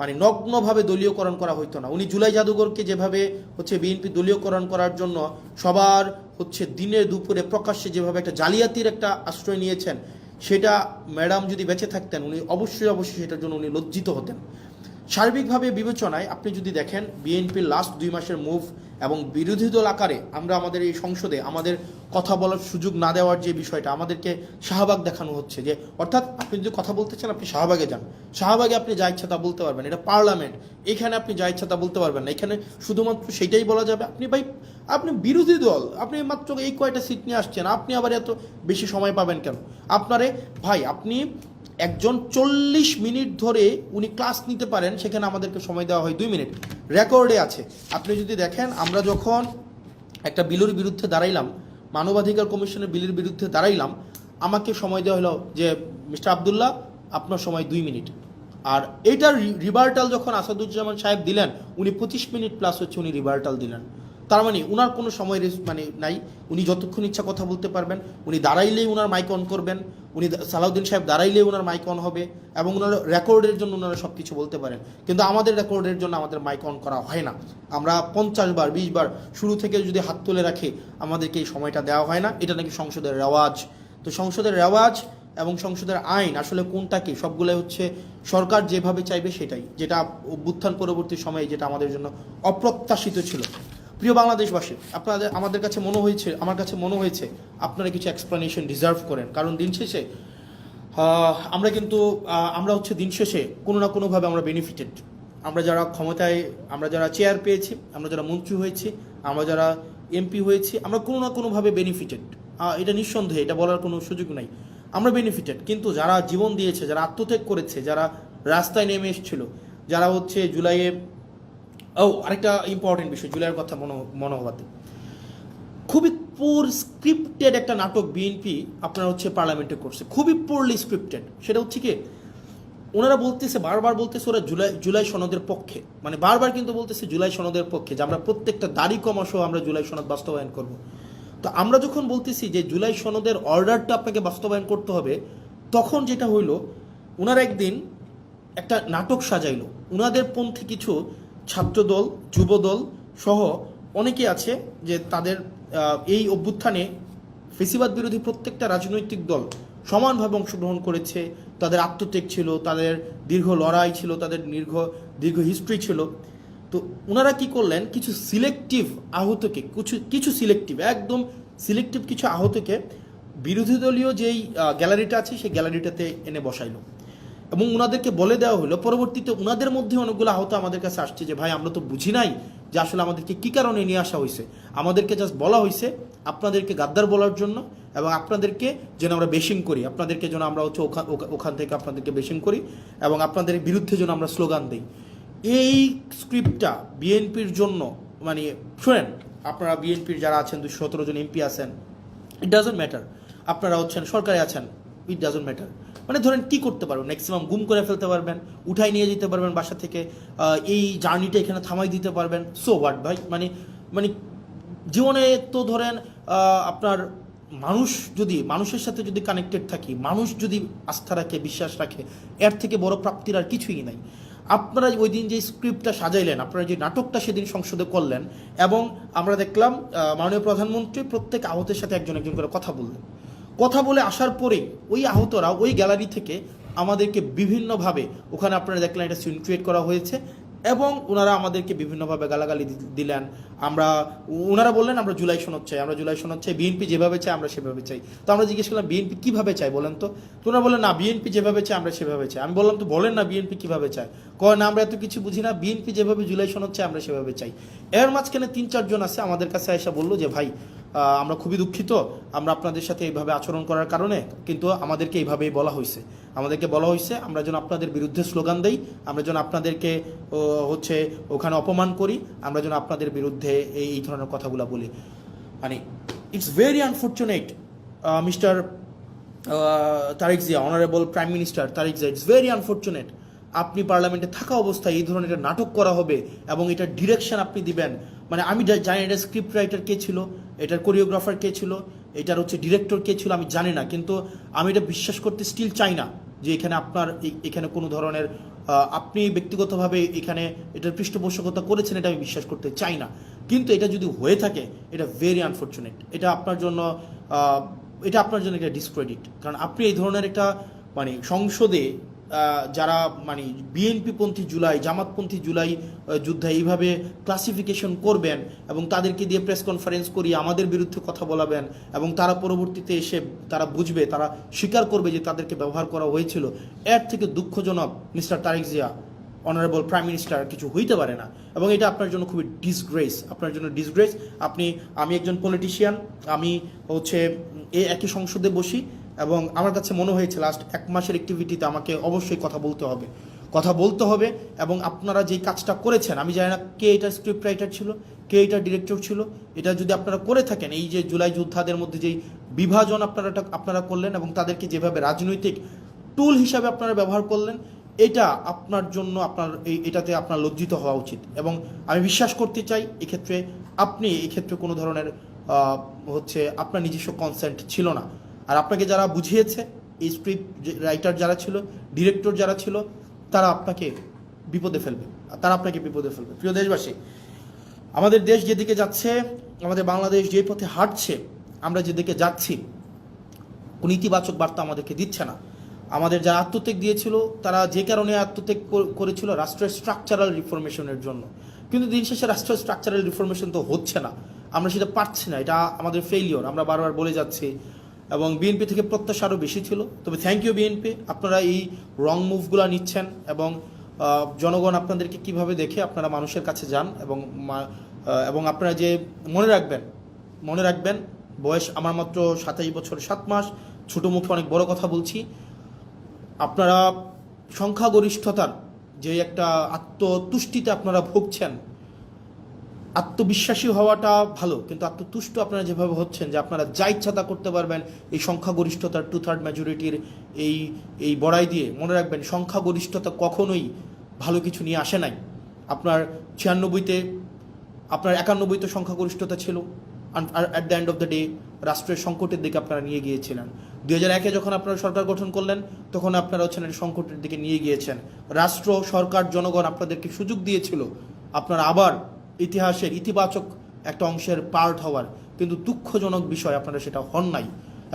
মানে নগ্নভাবে দলীয়করণ করা হইতো না। উনি জুলাই জাদুঘরকে যেভাবে হচ্ছে বিএনপি দলীয়করণ করার জন্য সবার হচ্ছে দিনে দুপুরে প্রকাশ্যে যেভাবে একটা জালিয়াতির একটা আশ্রয় নিয়েছেন, সেটা ম্যাডাম যদি বেঁচে থাকতেন উনি অবশ্যই সেটার জন্য উনি লজ্জিত হতেন। সার্বিকভাবে বিবেচনায় আপনি যদি দেখেন বিএনপির লাস্ট 2 মাসের মুভ এবং বিরোধী দল আকারে আমরা আমাদের এই সংসদে আমাদের কথা বলার সুযোগ না দেওয়ার যে বিষয়টা, আমাদেরকে শাহবাগ দেখানো হচ্ছে, যে অর্থাৎ আপনি যদি কথা বলতে চান আপনি শাহবাগে যান, শাহবাগে আপনি যা ইচ্ছা তা বলতে পারবেন, এটা পার্লামেন্ট, এখানে আপনি যা ইচ্ছা তা বলতে পারবেন না, এখানে শুধুমাত্র সেটাই বলা যাবে। আপনি বিরোধী দল, আপনি মাত্র এই কয়টা সিট নিয়ে আসছেন, আপনি আবার এত বেশি সময় পাবেন কেন? ভাই আপনি একজন 40 মিনিট ধরে উনি ক্লাস নিতে পারেন, সেখানে আমাদেরকে সময় দেওয়া হয় 2 মিনিট, রেকর্ডে আছে। আপনি যদি দেখেন, আমরা যখন একটা বিলের বিরুদ্ধে দাঁড়াইলাম, মানবাধিকার কমিশনের বিলের বিরুদ্ধে দাঁড়াইলাম, আমাকে সময় দেওয়া হলো যে মিস্টার আবদুল্লাহ আপনার সময় 2 মিনিট। আর এইটার রিভার্টাল যখন আসাদুজ্জামান সাহেব দিলেন, উনি 25 মিনিট প্লাস হচ্ছে উনি রিভার্টাল দিলেন। তার মানে উনার কোনো সময় মানে নাই, উনি যতক্ষণ ইচ্ছা কথা বলতে পারবেন। উনি দাঁড়াইলেই উনার মাইক অন করবেন, উনি সালাউদ্দিন সাহেব দাঁড়াইলেই উনার মাইক অন হবে, এবং উনার রেকর্ডের জন্য উনারা সব কিছু বলতে পারেন। কিন্তু আমাদের রেকর্ডের জন্য আমাদের মাইক অন করা হয় না। আমরা 50 বার 20 বার শুরু থেকে যদি হাত তুলে রাখি, আমাদেরকে এই সময়টা দেওয়া হয় না। এটা নাকি সংসদের রেওয়াজ। তো সংসদের রেওয়াজ এবং সংসদের আইন আসলে কোনটা কি, সবগুলো হচ্ছে সরকার যেভাবে চাইবে সেটাই, যেটা অভ্যুত্থান পরবর্তী সময়ে যেটা আমাদের জন্য অপ্রত্যাশিত ছিল। প্রিয় বাংলাদেশবাসী, আমার কাছে মনে হয়েছে আপনারা কিছু এক্সপ্লানেশন ডিজার্ভ করেন। কারণ দিন শেষে আমরা হচ্ছে দিন শেষে কোনো না কোনোভাবে আমরা বেনিফিটেড। আমরা যারা ক্ষমতায়, আমরা যারা চেয়ার পেয়েছি, আমরা যারা মন্ত্রী হয়েছি, আমরা যারা এমপি হয়েছি, আমরা কোনো না কোনোভাবে বেনিফিটেড। এটা নিঃসন্দেহে, এটা বলার কোনো সুযোগ নাই, আমরা বেনিফিটেড। কিন্তু যারা জীবন দিয়েছে, যারা আত্মত্যাগ করেছে, যারা রাস্তায় নেমে এসেছিল, যারা হচ্ছে জুলাইয়ে, আরেকটা ইম্পর্টেন্ট বিষয়, জুলাইয়ের কথা মনে হওয়াতে, খুবই পোর স্ক্রিপ্টেড একটা নাটক বিএনপি আপনারা হচ্ছে পার্লামেন্টে করছে, খুবই পোরলি স্ক্রিপ্টেড। সেটা হচ্ছে কি, ওনারা বলতেছে, বারবার বলতেছে ওরা জুলাই সনদের পক্ষে, মানে বারবার কিন্তু বলতেছে জুলাই সনদের পক্ষে, যে আমরা প্রত্যেকটা দাড়ি কমা সহ আমরা জুলাই সনদ বাস্তবায়ন করব। তো আমরা যখন বলতেছি যে জুলাই সনদের অর্ডারটা আপনাকে বাস্তবায়ন করতে হবে, তখন যেটা হইল, ওনারা একদিন একটা নাটক সাজাইলো। ওনাদের পন্থী কিছু ছাত্রদল, যুবদল সহ অনেকে আছে যে তাদের এই অভ্যুত্থানে ফেসিবাদ বিরোধী প্রত্যেকটা রাজনৈতিক দল সমানভাবে অংশগ্রহণ করেছে। তাদের আত্মত্যাগ ছিল, তাদের দীর্ঘ লড়াই ছিল, তাদের দীর্ঘ হিস্ট্রি ছিল। তো ওনারা কি করলেন, কিছু সিলেক্টিভ আহতকে, কিছু সিলেক্টিভ, একদম সিলেক্টিভ কিছু আহতকে বিরোধী দলীয় যেই গ্যালারিটা আছে সেই গ্যালারিটাতে এনে বসাইলো, এবং ওনাদেরকে বলে দেওয়া হলো। পরবর্তীতে ওনাদের মধ্যে অনেকগুলো আহত আমাদের কাছে আসছে যে ভাই, আমরা তো বুঝি নাই যে আসলে আমাদেরকে কী কারণে নিয়ে আসা হয়েছে। আমাদেরকে জাস্ট বলা হয়েছে আপনাদেরকে গাদ্দার বলার জন্য, এবং আপনাদেরকে যেন আমরা বেশিং করি, আপনাদেরকে যেন আমরা হচ্ছে ওখান থেকে আপনাদেরকে বেশিং করি, এবং আপনাদের বিরুদ্ধে যেন আমরা স্লোগান দিই। এই স্ক্রিপ্টটা বিএনপির জন্য, মানে শোনেন, আপনারা বিএনপির যারা আছেন, 217 জন এমপি আছেন, ইট ডাজন্ট ম্যাটার। আপনারা হচ্ছেন সরকারে আছেন, ইট ডাজন্ট ম্যাটার। মানে ধরেন কি করতে পারবেন, ম্যাক্সিমাম গুম করে ফেলতে পারবেন, উঠাই নিয়ে যেতে পারবেন বাসা থেকে, এই জার্নিটা এখানে থামাই দিতে পারবেন। সো হোয়াট ভাই, মানে জীবনে তো ধরেন আপনার মানুষের সাথে যদি কানেক্টেড থাকি, মানুষ যদি আস্থা রাখে, বিশ্বাস রাখে, এর থেকে বড় প্রাপ্তির আর কিছুই নাই। আপনারা ওই দিন যে স্ক্রিপ্টটা সাজাইলেন, আপনারা যে নাটকটা সেদিন সংসদে করলেন, এবং আমরা দেখলাম মাননীয় প্রধানমন্ত্রী প্রত্যেক আহতের সাথে একজন একজন করে কথা বলে আসার পরেই ওই আহতরা ওই গ্যালারি থেকে আমাদেরকে বিভিন্নভাবে, ওখানে আপনারা দেখলেন এটা সিন ক্রিয়েট করা হয়েছে, এবং ওনারা আমাদেরকে বিভিন্নভাবে গালাগালি দিলেন। ওনারা বললেন আমরা জুলাই সনদ চাই, বিএনপি যেভাবে চাই আমরা সেভাবে চাই। তো আমরা জিজ্ঞেস করলাম বিএনপি কীভাবে চাই বলেন তো? ওনারা বললেন না, বিএনপি যেভাবে চাই আমরা সেভাবে চাই। আমি বললাম তো বলেন না বিএনপি কীভাবে চায়? কয় না, আমরা এত কিছু বুঝি না, বিএনপি যেভাবে জুলাই সনদ চাই আমরা সেভাবে চাই। এর মাঝখানে 3-4 জন আছে আমাদের কাছে এসে বললো যে ভাই, আমরা খুবই দুঃখিত, আমরা আপনাদের সাথে এইভাবে আচরণ করার কারণে, কিন্তু আমাদেরকে এইভাবেই বলা হয়েছে, আমরা যেন আপনাদের বিরুদ্ধে স্লোগান দেই, আমরা যেন আপনাদেরকে হচ্ছে ওখানে অপমান করি, আমরা যেন আপনাদের বিরুদ্ধে এই ধরনের কথাগুলো বলি। মানে it's very unfortunate mister Tarique Zia, honourable prime minister Tarique Zia, it's very unfortunate আপনি পার্লামেন্টে থাকা অবস্থায় এই ধরনের একটা নাটক করা হবে এবং এটার ডিরেকশন আপনি দিবেন। মানে আমি জানি এটার স্ক্রিপ্ট রাইটার কে ছিল, এটার কোরিওগ্রাফার কে ছিল, এটার হচ্ছে ডিরেক্টর কে ছিল, আমি জানি না, কিন্তু আমি এটা বিশ্বাস করতে স্টিল চাই না যে এখানে কোনো ধরনের আপনি ব্যক্তিগতভাবে এটার পৃষ্ঠপোষকতা করেছেন, এটা আমি বিশ্বাস করতে চাই না। কিন্তু এটা যদি হয়ে থাকে, এটা ভেরি আনফর্চুনেট, এটা আপনার জন্য একটা ডিসক্রেডিট। কারণ আপনি এই ধরনের একটা মানে সংসদে যারা মানে বিএনপিপন্থী জুলাই, জামাতপন্থী জুলাই যোদ্ধা এইভাবে ক্লাসিফিকেশন করবেন এবং তাদেরকে দিয়ে প্রেস কনফারেন্স করিয়ে আমাদের বিরুদ্ধে কথা বলাবেন, এবং তারা পরবর্তীতে এসে তারা বুঝবে, তারা স্বীকার করবে যে তাদেরকে ব্যবহার করা হয়েছিল, এর থেকে দুঃখজনক mister Tarique Zia, honourable prime minister, কিছু হইতে পারে না। এবং এটা আপনার জন্য খুবই ডিসগ্রেস, আমি একজন পলিটিশিয়ান, আমি হচ্ছে একই সংসদে বসি, এবং আমার কাছে মনে হয়েছে লাস্ট 1 মাসের অ্যাক্টিভিটিতে আমাকে অবশ্যই কথা বলতে হবে এবং আপনারা যেই কাজটা করেছেন, আমি জানি না কে এটা স্ক্রিপ্ট রাইটার ছিল, কে এটা ডিরেক্টর ছিল, এটা যদি আপনারা করে থাকেন, এই যে জুলাই যোদ্ধাদের মধ্যে যেই বিভাজন আপনারা করলেন এবং তাদেরকে যেভাবে রাজনৈতিক টুল হিসাবে আপনারা ব্যবহার করলেন, এটা আপনার জন্য এটাতে আপনার লজ্জিত হওয়া উচিত। এবং আমি বিশ্বাস করতে চাই আপনি এই ক্ষেত্রে কোনো ধরনের আপনার নিজস্ব কনসেন্ট ছিল না। আর আপনাকে যারা বুঝিয়েছে, এই স্ক্রিপ্ট রাইটার যারা ছিল, ডিরেক্টর যারা ছিল, তারা আপনাকে বিপদে ফেলবে। প্রিয় দেশবাসী, আমাদের দেশ যেদিকে যাচ্ছে, আমাদের বাংলাদেশ যে পথে হাঁটছে, আমরা যেদিকে যাচ্ছি, কোনো ইতিবাচক বার্তা আমাদেরকে দিচ্ছে না। আমাদের যারা আত্মত্যাগ দিয়েছিল, তারা যে কারণে আত্মত্যাগ করেছিল, রাষ্ট্রের স্ট্রাকচারাল রিফরমেশনের জন্য। কিন্তু দিন শেষে রাষ্ট্রের স্ট্রাকচারাল রিফরমেশন তো হচ্ছে না, আমরা সেটা পারছি না, এটা আমাদের ফেইলিওর, আমরা বারবার বলে যাচ্ছি। এবং বিএনপি থেকে প্রত্যাশা আরও বেশি ছিল। তবে থ্যাংক ইউ বিএনপি, আপনারা এই রং মুভগুলো নিচ্ছেন এবং জনগণ আপনাদেরকে কিভাবে দেখে আপনারা মানুষের কাছে যান। এবং আপনারা যে মনে রাখবেন, বয়স আমার মাত্র 27 বছর 7 মাস, ছোটো মুখে অনেক বড় কথা বলছি। আপনারা সংখ্যাগরিষ্ঠতার যে একটা আত্মতুষ্টিতে আপনারা ভুগছেন, আত্মবিশ্বাসী হওয়াটা ভালো, কিন্তু আত্মতুষ্ট আপনারা যেভাবে হচ্ছেন যে আপনারা যা ইচ্ছা তা করতে পারবেন এই সংখ্যাগরিষ্ঠতার 2/3 মেজরিটির এই বড়াই দিয়ে, মনে রাখবেন সংখ্যাগরিষ্ঠতা কখনোই ভালো কিছু নিয়ে আসে নাই। আপনার 96-তে, আপনার 91-তে সংখ্যাগরিষ্ঠতা ছিল, আর at the end of the day রাষ্ট্রের সংকটের দিকে আপনারা নিয়ে গিয়েছিলেন। 2001-এ যখন আপনারা সরকার গঠন করলেন, তখন আপনারা হচ্ছেন সংকটের দিকে নিয়ে গিয়েছেন। রাষ্ট্র, সরকার, জনগণ আপনাদেরকে সুযোগ দিয়েছিল আপনারা আবার ইতিহাসের ইতিবাচক একটা অংশের পার্ট হওয়ার, কিন্তু দুঃখজনক বিষয় আপনারা সেটা হন নাই।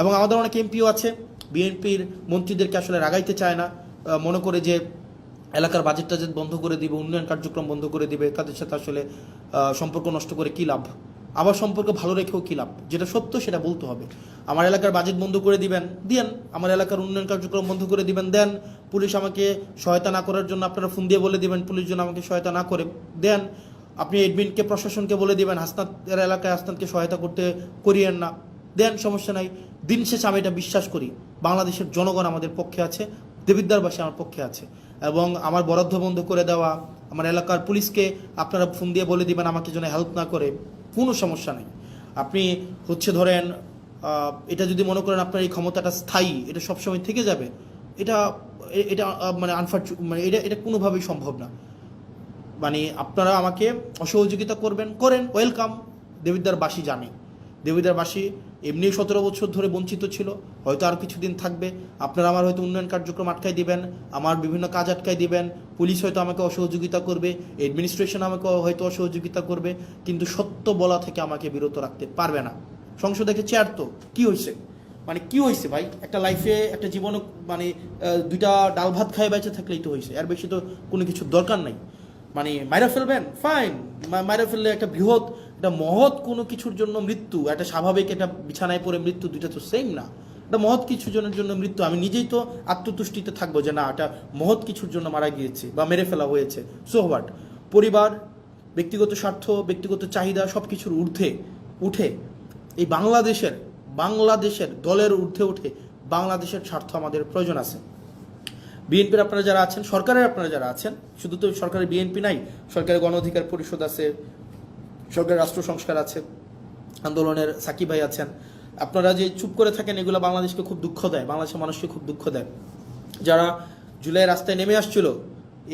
এবং আমাদের অনেক এমপিও আছে, বিএনপির মন্ত্রীদেরকে আসলে রাগাইতে চায় না, মনে করে যে এলাকার বাজেট টাজেট বন্ধ করে দিবে, উন্নয়ন কার্যক্রম বন্ধ করে দিবে, তাদের সাথে আসলে সম্পর্ক নষ্ট করে কী লাভ, আবার সম্পর্ক ভালো রেখেও কী লাভ। যেটা সত্য সেটা বলতে হবে। আমার এলাকার বাজেট বন্ধ করে দিবেন, দেন। আমার এলাকার উন্নয়ন কার্যক্রম বন্ধ করে দিবেন, দেন। পুলিশ আমাকে সহায়তা না করার জন্য আপনারা ফোন দিয়ে বলে দিবেন পুলিশ যেন আমাকে সহায়তা না করে, দেন। আপনি এডমিনকে, প্রশাসনকে বলে দিবেন হাসনাতের এলাকায় হাসনাতকে সহায়তা করতে করিয়েন না, দেন, সমস্যা নাই। দিন শেষে আমি এটা বিশ্বাস করি, বাংলাদেশের জনগণ আমাদের পক্ষে আছে, দেবিদ্বারবাসী আমার পক্ষে আছে। এবং আমার বরাদ্দ বন্ধ করে দেওয়া, আমার এলাকার পুলিশকে আপনারা ফোন দিয়ে বলে দিবেন আমাকে যেন হেল্প না করে, কোনো সমস্যা নেই। আপনি ধরেন এটা যদি মনে করেন আপনার এই ক্ষমতাটা স্থায়ী, এটা সবসময় থেকে যাবে, এটা মানে এটা কোনোভাবেই সম্ভব না। মানে আপনারা আমাকে অসহযোগিতা করেন, ওয়েলকাম। দেবিদ্বারবাসী জানে, দেবিদ্বারবাসী এমনি 17 বছর ধরে বঞ্চিত ছিল, হয়তো আর কিছুদিন থাকবে। আপনারা আমার হয়তো উন্নয়ন কার্যক্রম আটকাই দিবেন, আমার বিভিন্ন কাজ আটকাই দিবেন, পুলিশ হয়তো আমাকে অসহযোগিতা করবে, অ্যাডমিনিস্ট্রেশন আমাকে হয়তো অসহযোগিতা করবে, কিন্তু সত্য বলা থেকে আমাকে বিরত রাখতে পারবে না। সংসদে চেয়ার তো কী হয়েছে, মানে কি হয়েছে ভাই? একটা লাইফে, একটা জীবনে, মানে 2টা ডাল ভাত খায় বেঁচে থাকলেই তো হয়েছে, এর বেশি তো কোনো কিছুর দরকার নাই। মানে মাইরা ফেলবেন, ফাইন, মাইরা ফেললে একটা বৃহৎ, একটা মহৎ কোনো কিছুর জন্য মৃত্যু, একটা স্বাভাবিক একটা বিছানায় পড়ে মৃত্যু, দুইটা তো সেম না। একটা মহৎ কিছুর জন্য মৃত্যু, আমি নিজেই তো আত্মতুষ্টিতে থাকবো যে না, একটা মহৎ কিছুর জন্য মারা গিয়েছে বা মেরে ফেলা হয়েছে, সো হোয়াট। পরিবার, ব্যক্তিগত স্বার্থ, ব্যক্তিগত চাহিদা সব কিছুর ঊর্ধ্বে উঠে এই বাংলাদেশের দলের ঊর্ধ্বে উঠে বাংলাদেশের স্বার্থ আমাদের প্রয়োজন আছে। বিএনপির আপনারা যারা আছেন, সরকারের আপনারা যারা আছেন, শুধু তো সরকারের বিএনপি নাই, সরকারের গণ অধিকার পরিষদ আছে, সরকারের রাষ্ট্র সংস্কার আছে, আন্দোলনের সাকিব ভাই আছেন। আপনারা যে চুপ করে থাকেন, এগুলো বাংলাদেশকে খুব দুঃখ দেয়, বাংলাদেশের মানুষকে খুব দুঃখ দেয়। যারা জুলাই রাস্তায় নেমে আসছিল,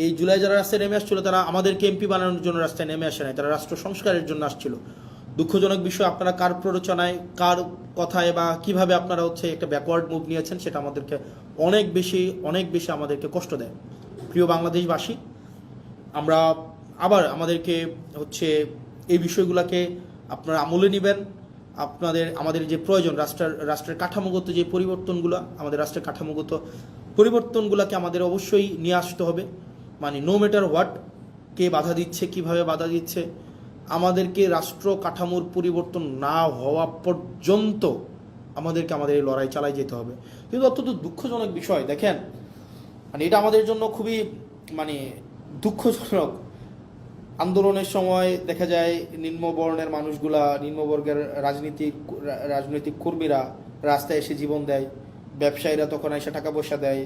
এই জুলাই যারা রাস্তায় নেমে আসছিল, তারা আমাদেরকে এমপি বানানোর জন্য রাস্তায় নেমে আসে নাই, তারা রাষ্ট্র সংস্কারের জন্য আসছিল। দুঃখজনক বিষয়, আপনারা কার প্ররোচনায়, কার কথায় বা কিভাবে আপনারা একটা ব্যাকওয়ার্ড মুভ নিয়েছেন, সেটা আমাদেরকে অনেক বেশি আমাদেরকে কষ্ট দেয়। প্রিয় বাংলাদেশবাসী, আমরা আবার আমাদেরকে এই বিষয়গুলোকে আপনারা আমলে নেবেন। আমাদের যে প্রয়োজন, রাষ্ট্রের কাঠামোগত যে পরিবর্তনগুলো, আমাদের রাষ্ট্রের কাঠামোগত পরিবর্তনগুলোকে আমাদের অবশ্যই নিয়ে আসতে হবে। মানে নো ম্যাটার হোয়াট, কে বাধা দিচ্ছে, কিভাবে বাধা দিচ্ছে, আমাদেরকে রাষ্ট্র কাঠামোর পরিবর্তন না হওয়া পর্যন্ত আমাদেরকে আমাদের এই লড়াই চালাই যেতে হবে। কিন্তু অত্যন্ত দুঃখজনক বিষয়, দেখেন, মানে এটা আমাদের জন্য খুবই দুঃখজনক। আন্দোলনের সময় দেখা যায় নিম্নবর্ণের মানুষগুলা, নিম্নবর্গের রাজনৈতিক কর্মীরা রাস্তায় এসে জীবন দেয়, ব্যবসায়ীরা তখন এসে টাকা পয়সা দেয়,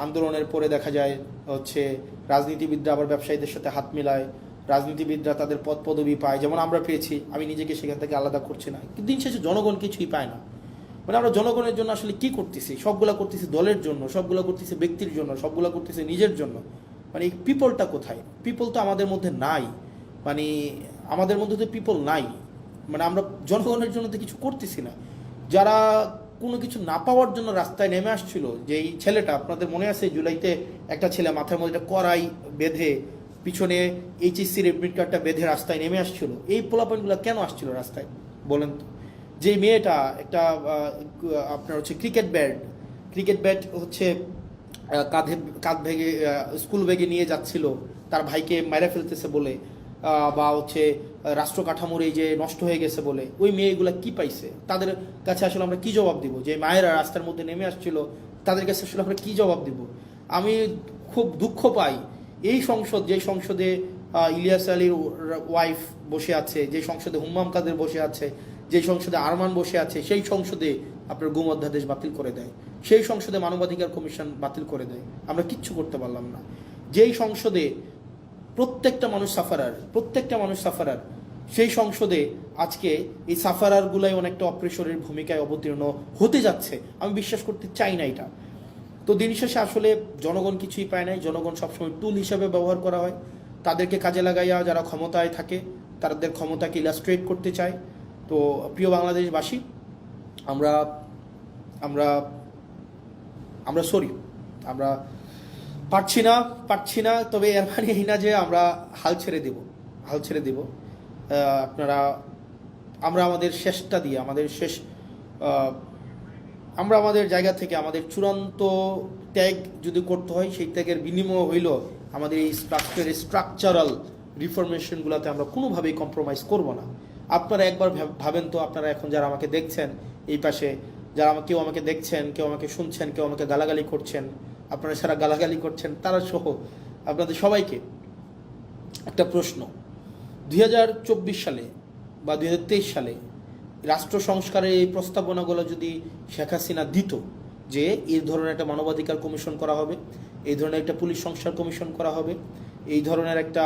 আন্দোলনের পরে দেখা যায় হচ্ছে রাজনীতিবিদরা আবার ব্যবসায়ীদের সাথে হাত মিলায়, রাজনীতিবিদরা তাদের পদ পদবি পায়, যেমন আমরা পেয়েছি, আমি নিজেকে সেখান থেকে আলাদা করছি না, কিন্তু দিন শেষে জনগণ কিছুই পায় না। মানে আমরা জনগণের জন্য আসলে কি করতেছি? সবগুলা করতেছি দলের জন্য, সবগুলা করতেছি ব্যক্তির জন্য, সবগুলা করতেছি নিজের জন্য। মানে এই পিপলটা কোথায়? পিপল তো আমাদের মধ্যে নাই, মানে আমাদের মধ্যে তো পিপল নাই। মানে আমরা জনগণের জন্য তো কিছু করতেছি না। যারা কোনো কিছু না পাওয়ার জন্য রাস্তায় নেমে আসছিল, যে এই ছেলেটা, আপনাদের মনে আছে জুলাইতে একটা ছেলে মাথার মধ্যে একটা কড়াই বেঁধে পিছনে এইচএসসির এডমিট কার্ডটা বেঁধে রাস্তায় নেমে আসছিল, এই পোলাপয়েন্টগুলো কেন আসছিল রাস্তায় বলেন তো? যে মেয়েটা একটা আপনার হচ্ছে ক্রিকেট ব্যাট হচ্ছে কাঁধ ভেঙে স্কুল ব্যাগে নিয়ে যাচ্ছিল তার ভাইকে মেরে ফেলতেছে বলে, বা হচ্ছে রাষ্ট্র কাঠামোর এই যে নষ্ট হয়ে গেছে বলে, ওই মেয়েগুলা কি পাইছে? তাদের কাছে আসলে আমরা কি জবাব দিব? যে মায়েরা রাস্তার মধ্যে নেমে আসছিল, তাদের কাছে আসলে আমরা কি জবাব দিব? আমি খুব দুঃখ পাই এই সংসদ, যে সংসদে ইলিয়াস আলীর ওয়াইফ বসে আছে, যে সংসদে হুম্মাম কাদের বসে আছে, যে সংসদে আরমান বসে আছে, সেই সংসদে আপনার গুম অধ্যাদেশ বাতিল করে দেয়, সেই সংসদে মানবাধিকার কমিশন বাতিল করে দেয়। আমরা কিচ্ছু করতে পারলাম না। যেই সংসদে প্রত্যেকটা মানুষ সাফারার, সেই সংসদে আজকে এই সাফারারগুলাই অনেকটা অপ্রেশরের ভূমিকায় অবতীর্ণ হতে যাচ্ছে। আমি বিশ্বাস করতে চাই না এটা। তো দিন শেষে আসলে জনগণ কিছুই পায় নাই, জনগণ সবসময় টুল হিসাবে ব্যবহার করা হয়। তাদেরকে কাজে লাগাইয়া যারা ক্ষমতায় থাকে তাদের ক্ষমতাকে ইলাস্ট্রেট করতে চায়। তো প্রিয় বাংলাদেশবাসী, আমরা আমরা আমরা সরি, আমরা পারছি না। তবে এর মানে এই না যে আমরা হাল ছেড়ে দেব। আমরা আমাদের শেষটা দিয়ে, আমরা আমাদের জায়গা থেকে আমাদের চূড়ান্ত ত্যাগ যদি করতে হয়, সেই ত্যাগের বিনিময় হইল আমাদের এই স্ট্রাকচারাল রিফরমেশনগুলোতে আমরা কোনোভাবেই কম্প্রোমাইজ করব না। আপনারা একবার ভাবেন তো, আপনারা এখন যারা আমাকে দেখছেন এই পাশে, যারা কেউ আমাকে দেখছেন, কেউ আমাকে শুনছেন, কেউ আমাকে গালাগালি করছেন, আপনারা যারা গালাগালি করছেন তারা সহ আপনাদের সবাইকে একটা প্রশ্ন। 2024 সালে বা 2023 সালে রাষ্ট্র সংস্কারের এই প্রস্তাবনাগুলো যদি শেখ হাসিনা দিত, যে এই ধরনের একটা মানবাধিকার কমিশন করা হবে, এই ধরনের একটা পুলিশ সংস্কার কমিশন করা হবে, এই ধরনের একটা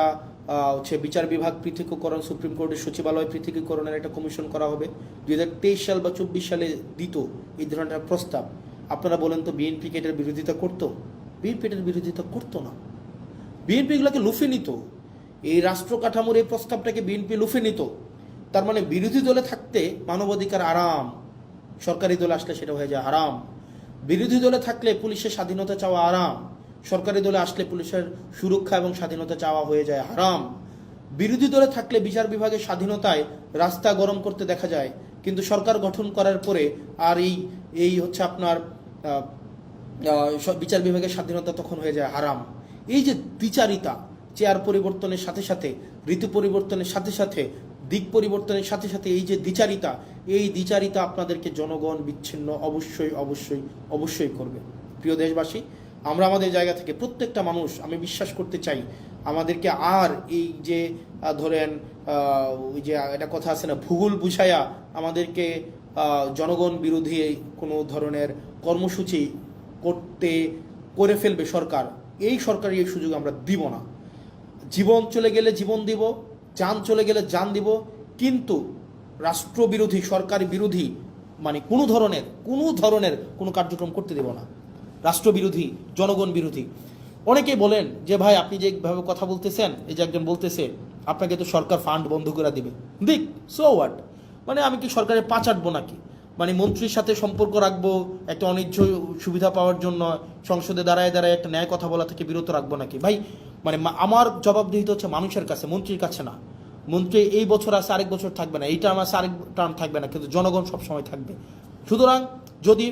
হচ্ছে বিচার বিভাগ পৃথকীকরণ, সুপ্রিম কোর্টের সচিবালয় পৃথকীকরণের একটা কমিশন করা হবে, 2023 সাল বা 24 সালে দিত এই ধরনের একটা প্রস্তাব, আপনারা বলেন তো বিএনপি কি এটার বিরোধিতা করতো? বিএনপি এটার বিরোধিতা করতো না। বিএনপি এগুলোকে লুফে নিত। এই রাষ্ট্র কাঠামোর এই প্রস্তাবটাকে বিএনপি লুফে নিত। তার মানে বিরোধী দলে থাকতে মানবাধিকার আরাম, সরকারি দলে আসলে সেটা হয়ে যায় হারাম। বিরোধী দলে থাকলে পুলিশের স্বাধীনতা চাওয়া আরাম, সরকারি দলে আসলে পুলিশের সুরক্ষা এবং স্বাধীনতা চাওয়া হয়ে যায় হারাম। বিরোধী দলে থাকলে বিচার বিভাগের স্বাধীনতায় রাস্তা গরম করতে দেখা যায়, কিন্তু সরকার গঠন করার পরে আর এই হচ্ছে আপনার বিচার বিভাগের স্বাধীনতা তখন হয়ে যায় হারাম। এই যে দ্বিচারিতা, চেয়ার পরিবর্তনের সাথে সাথে, ঋতু পরিবর্তনের সাথে সাথে, দিক পরিবর্তনের সাথে সাথে এই যে দ্বিচারিতা আপনাদেরকে জনগণ বিচ্ছিন্ন অবশ্যই করবে। প্রিয় দেশবাসী, আমরা আমাদের জায়গা থেকে প্রত্যেকটা মানুষ, আমি বিশ্বাস করতে চাই, আমাদেরকে আর এই যে ধরেন ওই যে একটা কথা আছে না, ভূগোল বুঝাইয়া আমাদেরকে জনগণ বিরোধী কোনো ধরনের কর্মসূচি করে ফেলবে সরকার, এই সরকারি এই সুযোগ আমরা দিব না। জীবন চলে গেলে জীবন দিব, যান চলে গেলে যান দিব, কিন্তু রাষ্ট্রবিরোধী, সরকারি বিরোধী মানে কোনো ধরনের কোনো কার্যক্রম করতে দেব না। রাষ্ট্রবিরোধী, জনগণ বিরোধী। অনেকেই বলেন যে ভাই আপনি যেভাবে কথা বলতেছেন, এই যে একজন বলতেছে আপনাকে তো সরকার ফান্ড বন্ধ করে দিবে, দিক, সো হোয়াট? মানে আমি কি সরকারের পা চাটবো নাকি? মানে মন্ত্রীর সাথে সম্পর্ক রাখবো একটা অনিচ্ছ সুবিধা পাওয়ার জন্য, সংসদে দাঁড়ায় একটা ন্যায় কথা বলা থেকে বিরত রাখবো নাকি? ভাই মানে আমার জবাবদিহিতা হচ্ছে মানুষের কাছে, মন্ত্রীর কাছে না। মন্ত্রী এই বছর আছে, আরেক বছর থাকবে না, এই টার্ম আছে, আরেক টার্ম থাকবে না, কিন্তু জনগণ সবসময় থাকবে। সুতরাং যদি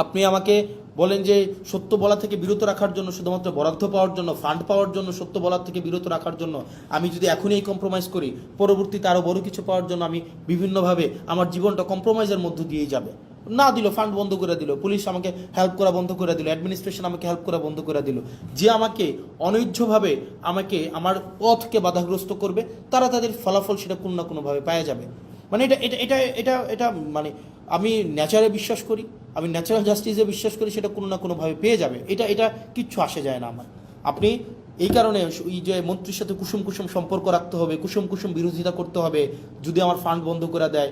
আপনি আমাকে বলেন যে সত্য বলা থেকে বিরত রাখার জন্য, শুধুমাত্র বরাদ্দ পাওয়ার জন্য, ফান্ড পাওয়ার জন্য, সত্য বলার থেকে বিরত রাখার জন্য আমি যদি এখনই এই কম্প্রোমাইজ করি, পরবর্তীতে আরও বড় কিছু পাওয়ার জন্য আমি বিভিন্নভাবে আমার জীবনটা কম্প্রোমাইজের মধ্য দিয়েই যাবে। না দিল, ফান্ড বন্ধ করে দিল, পুলিশ আমাকে হেল্প করা বন্ধ করে দিল, অ্যাডমিনিস্ট্রেশন আমাকে হেল্প করা বন্ধ করে দিল, যে আমাকে অনৈধ্যভাবে আমাকে আমার পথকে বাধাগ্রস্ত করবে, তারা তাদের ফলাফল সেটা কোনো না কোনোভাবে পাওয়া যাবে। মানে এটা মানে আমি ন্যাচারে বিশ্বাস করি। আমি ন্যাচারাল জাস্টিসে বিশ্বাস করি, সেটা কোনো না কোনোভাবে পেয়ে যাবে। এটা এটা কিচ্ছু আসে যায় না আমার। আপনি এই কারণে এই যে মন্ত্রীর সাথে কুসুম কুসুম সম্পর্ক রাখতে হবে, কুসুম কুসুম বিরোধিতা করতে হবে, যদি আমার ফান্ড বন্ধ করে দেয়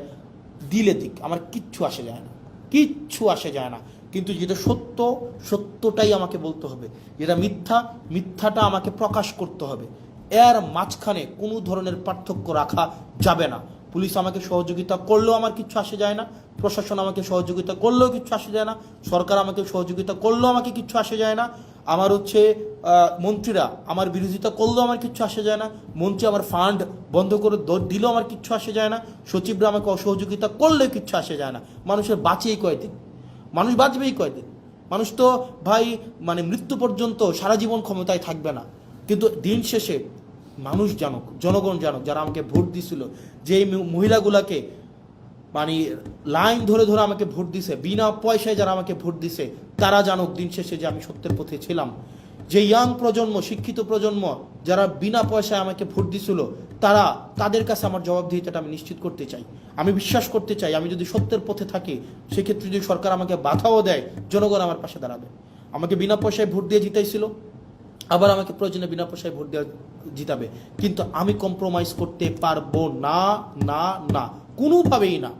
দিলে দিক, আমার কিচ্ছু আসে যায় না, কিচ্ছু আসে যায় না। কিন্তু যেটা সত্য, সত্যটাই আমাকে বলতে হবে, যেটা মিথ্যা, মিথ্যাটা আমাকে প্রকাশ করতে হবে। এর মাঝখানে কোনো ধরনের পার্থক্য রাখা যাবে না। পুলিশ আমাকে সহযোগিতা করলেও আমার কিচ্ছু আসে যায় না, প্রশাসন আমাকে সহযোগিতা করলেও কিচ্ছু আসে যায় না, সরকার আমাকে সহযোগিতা করলেও আমাকে কিচ্ছু আসে যায় না, আমার হচ্ছে মন্ত্রীরা আমার বিরোধিতা করলেও আমার কিচ্ছু আসে যায় না, মন্ত্রী আমার ফান্ড বন্ধ করে দিলেও আমার কিচ্ছু আসে যায় না, সচিবরা আমাকে অসহযোগিতা করলেও কিচ্ছু আসে যায় না। মানুষের বাঁচেই কয়দিন, মানুষ বাঁচবেই কয়দিন, মানুষ তো ভাই মানে মৃত্যু পর্যন্ত সারা জীবন ক্ষমতায় থাকবে না। কিন্তু দিন শেষে মানুষ জানুক, জনগণ জানুক, যারা আমাকে ভোট দিছিল, যে মহিলাগুলাকে মানে লাইন ধরে ধরে আমাকে ভোট দিছে, বিনা পয়সায় যারা আমাকে ভোট দিছে, তারা জানুক দিন শেষে যে আমি সত্যের পথে ছিলাম। যে ইয়াং প্রজন্ম, শিক্ষিত প্রজন্ম যারা বিনা পয়সায় আমাকে ভোট দিছিল, তাদের কাছে আমার জবাবদিহিতাটা আমি নিশ্চিত করতে চাই। আমি বিশ্বাস করতে চাই, আমি যদি সত্যের পথে থাকি, সেক্ষেত্রে যদি সরকার আমাকে বাধাও দেয়, জনগণ আমার পাশে দাঁড়াবে। আমাকে বিনা পয়সায় ভোট দিয়ে জিতাইছিল, আবার আমাকে প্রয়োজনে বিনা পয়সায় ভোট দেওয়া জিতাবে, কিন্তু আমি কম্প্রোমাইজ করতে পারবো না, না না, কোনোভাবেই না,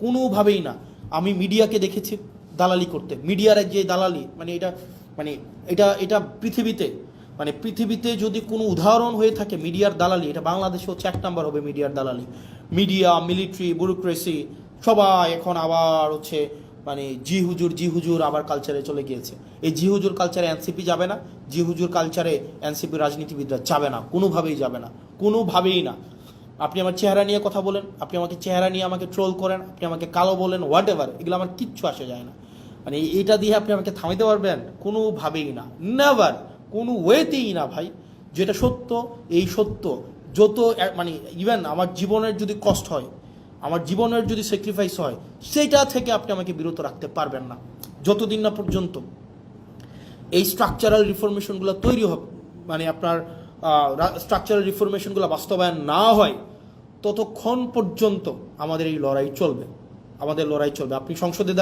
কোনোভাবেই না। আমি মিডিয়াকে দেখেছি দালালি করতে, মিডিয়ার যে দালালি, মানে এটা পৃথিবীতে যদি কোনো উদাহরণ হয়ে থাকে মিডিয়ার দালালি, এটা বাংলাদেশে হচ্ছে 1 নাম্বার হবে মিডিয়ার দালালি। মিডিয়া, মিলিটারি, ব্যুরোক্রেসি সবাই এখন আবার হচ্ছে মানে জি হুজুর আবার কালচারে চলে গিয়েছে। এই জি হুজুর কালচারে এনসিপি যাবে না, জি হুজুর কালচারে এনসিপি রাজনীতিবিদরা যাবে না, কোনোভাবেই যাবে না, কোনোভাবেই না। আপনি আমার চেহারা নিয়ে কথা বলেন, আপনি আমাকে চেহারা নিয়ে আমাকে ট্রোল করেন, আপনি আমাকে কালো বলেন, হোয়াট এভার, এগুলো আমার কিচ্ছু আসে যায় না। মানে এটা দিয়ে আপনি আমাকে থামাইতে পারবেন? কোনোভাবেই না, নেভার, কোনো ওয়েতেই না ভাই। যেটা সত্য, এই সত্য, যত মানে ইভেন আমার জীবনের যদি কষ্ট হয়, আমার জীবনের যদি স্যাক্রিফাইস হয়, সেটা থেকে আপনি আমাকে বিরত রাখতে পারবেন না, যতদিন না পর্যন্ত এই স্ট্রাকচারাল রিফরমেশনগুলো তৈরি হবে, মানে আপনার স্ট্রাকচারাল রিফরমেশনগুলো বাস্তবায়ন না হয়, ততক্ষণ পর্যন্ত আমাদের এই লড়াই চলবে, আমাদের লড়াই চলবে। আপনি সংসদে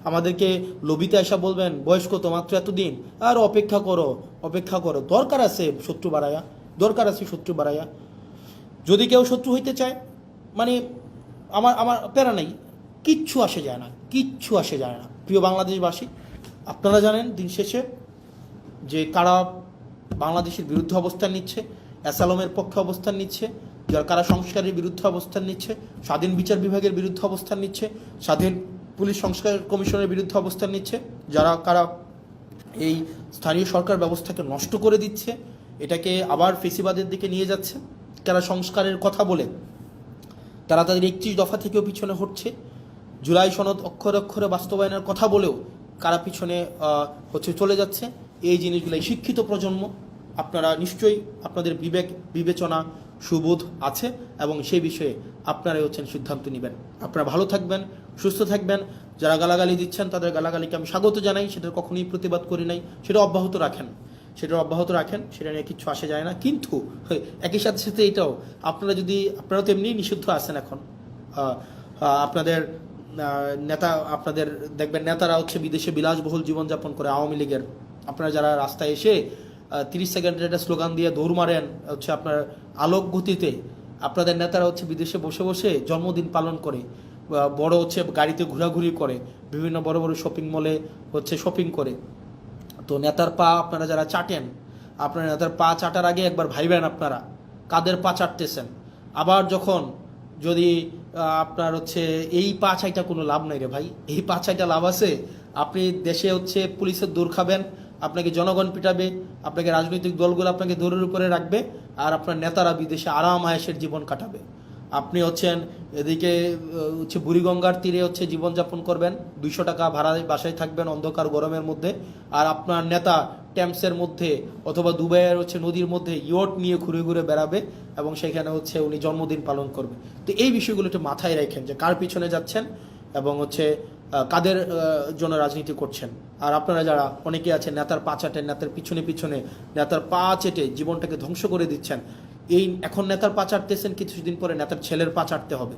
আমাদেরকে লবিতে আসা বলবেন বয়স কত, মাত্র এতদিন, আর অপেক্ষা করো, অপেক্ষা করো, দরকার আছে শত্রু বাড়াইয়া, দরকার আছে শত্রু বাড়াইয়া। যদি কেউ শত্রু হইতে চায়, মানে আমার প্যারা নেই, কিচ্ছু আসে যায় না, কিচ্ছু আসে যায় না। প্রিয় বাংলাদেশবাসী, আপনারা জানেন দিন শেষে যে কারা বাংলাদেশের বিরুদ্ধে অবস্থান নিচ্ছে, অ্যাসালমের পক্ষে অবস্থান নিচ্ছে, যারা কারা সংস্কারের বিরুদ্ধে অবস্থান নিচ্ছে, স্বাধীন বিচার বিভাগের বিরুদ্ধে অবস্থান নিচ্ছে, স্বাধীন পুলিশ সংস্কার কমিশনের বিরুদ্ধে অবস্থান নিচ্ছে, কারা এই স্থানীয় সরকার ব্যবস্থাকে নষ্ট করে দিচ্ছে, এটাকে আবার ফেসিবাদের দিকে নিয়ে যাচ্ছে, কারা সংস্কারের কথা বলে তারা তাদের 31 দফা থেকেও পিছনে হটছে, জুলাই সনদ অক্ষরে অক্ষরে বাস্তবায়নের কথা বলেও কারা পিছনে চলে যাচ্ছে। এই জিনিসগুলাই শিক্ষিত প্রজন্ম, আপনারা নিশ্চয়ই আপনাদের বিবেক বিবেচনা সুবোধ আছে, এবং সেই বিষয়ে আপনারাই সিদ্ধান্ত নেবেন। আপনারা ভালো থাকবেন, সুস্থ থাকবেন। যারা গালাগালি দিচ্ছেন তাদের গালাগালিকে আমি স্বাগত জানাই, সেটা কখনোই প্রতিবাদ করি নাই, সেটা অব্যাহত রাখেন, সেটা নিয়ে কিচ্ছু আসে যায় না। কিন্তু একই সাথে সাথে এটাও আপনারা তো এমনি নিষিদ্ধ আছেন এখন, আপনাদের আপনাদের দেখবেন নেতারা বিদেশে বিলাসবহুল জীবনযাপন করে, আওয়ামী লীগের। আপনারা যারা রাস্তায় এসে 30 সেকেন্ডের একটা স্লোগান দিয়ে দৌড় মারেন আপনার আলোক গতিতে, আপনাদের নেতারা বিদেশে বসে বসে জন্মদিন পালন করে, বড় গাড়িতে ঘোরাঘুরি করে, বিভিন্ন বড় বড় শপিং মলে শপিং করে। তো নেতার পা আপনারা যারা চাটেন, আপনার নেতার পা চাটার আগে একবার ভাইবেন আপনারা কাদের পা চাটতেছেন। আবার যখন যদি আপনার এই পা চাইটা কোনো লাভ নাই রে ভাই, এই পা চাইটা লাভ আছে। আপনি দেশে পুলিশের দৌড় খাবেন, আপনাকে জনগণ পিটাবে, আপনাকে রাজনৈতিক দলগুলো আপনাকে দৌড়ের উপরে রাখবে, আর আপনার নেতারা বিদেশে আরাম আয়েশের জীবন কাটাবে। আপনি এদিকে বুড়িগঙ্গার তীরে জীবনযাপন করবেন, 200 টাকা ভাড়ায় বাসায় থাকবেন অন্ধকার গরমের মধ্যে, আর আপনার নেতা ট্যাম্পসের মধ্যে অথবা দুবাইয়ের নদীর মধ্যে ইয়ট নিয়ে ঘুরে ঘুরে বেড়াবে, এবং সেখানে উনি জন্মদিন পালন করবে। তো এই বিষয়গুলো একটু মাথায় রাখেন যে কার পিছনে যাচ্ছেন এবং কাদের জন্য রাজনীতি করছেন। আর আপনারা যারা অনেকে আছেন নেতার পা চাটেন, নেতার পিছনে পিছনে নেতার পা চেটে জীবনটাকে ধ্বংস করে দিচ্ছেন। এখন নেতার পা চাটতেছেন, কিছুদিন পরে নেতার ছেলের পা চাটতে হবে।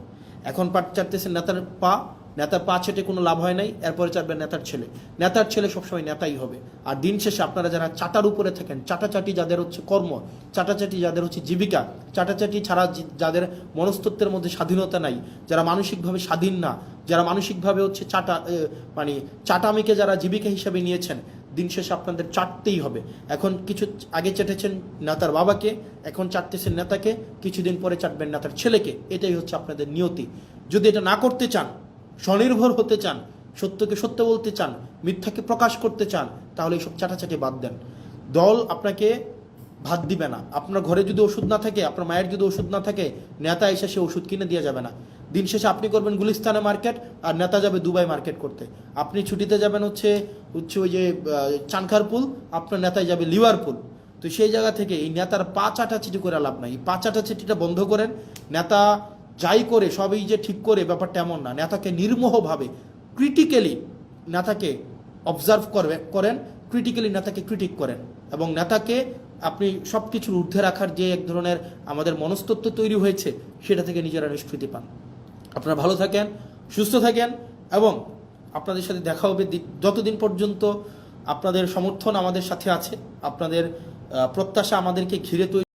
এখন পা চাটতেছেন নেতার পা, নেতার পা চেটে কোনো লাভ হয় নাই, এরপরে চাটবেন নেতার ছেলে। নেতার ছেলে সবসময় নেতাই হবে। আর দিন শেষে আপনারা যারা চাটার উপরে থাকেন, চাটাচাটি যাদের হচ্ছে কর্ম, চাটাচাটি যাদের হচ্ছে জীবিকা, চাটাচাটি ছাড়া যাদের মনস্তত্ত্বের মধ্যে স্বাধীনতা নাই, যারা মানসিকভাবে স্বাধীন না, যারা মানসিকভাবে হচ্ছে মানে চাটামিকে যারা জীবিকা হিসাবে নিয়েছেন, দিন শেষে আপনাদের চাটতেই হবে। এখন কিছু আগে চেটেছেন নেতার বাবাকে, এখন চাটতেছেন নেতাকে, কিছুদিন পরে চাটবেন নেতার ছেলেকে। এটাই হচ্ছে আপনাদের নিয়তি। যদি এটা না করতে চান, স্বনির্ভর হতে চান, সত্যকে সত্য বলতে চান, মিথ্যাকে প্রকাশ করতে চান, তাহলে এইসব চাটাচাটি বাদ দেন। দল আপনাকে ভাত দিবে না। আপনার ঘরে যদি ওষুধ না থাকে, আপনার মায়ের যদি ওষুধ না থাকে, নেতা এসে সে ওষুধ কিনে দিয়ে যাবে না। দিন শেষে আপনি করবেন গুলিস্তানে মার্কেট, আর নেতা যাবে দুবাই মার্কেট করতে। আপনি ছুটিতে যাবেন হচ্ছে ওই যে চানখারপুল, আপনার নেতায় যাবে লিভারপুল। তো সেই জায়গা থেকে এই নেতার পা চাটাচিটি করে লাভ নাই। এই পা চাটাচিটিটা বন্ধ করেন। নেতা যাই করে সবই যে ঠিক করে, ব্যাপারটা এমন না। নেতাকে নির্মোহভাবে ক্রিটিক্যালি নেতাকে অবজার্ভ করেন, ক্রিটিক্যালি নেতাকে ক্রিটিক করেন, এবং নেতাকে আপনি সব কিছুর ঊর্ধ্বে রাখার যে এক ধরনের আমাদের মনস্তত্ত্ব তৈরি হয়েছে, সেটা থেকে নিজেরা নিষ্কৃতি পান। আপনারা ভালো থাকেন, সুস্থ থাকেন, এবং আপনাদের সাথে দেখা হবে যতদিন পর্যন্ত আপনাদের সমর্থন আমাদের সাথে আছে, আপনাদের প্রত্যাশা আমাদেরকে ঘিরে তৈরি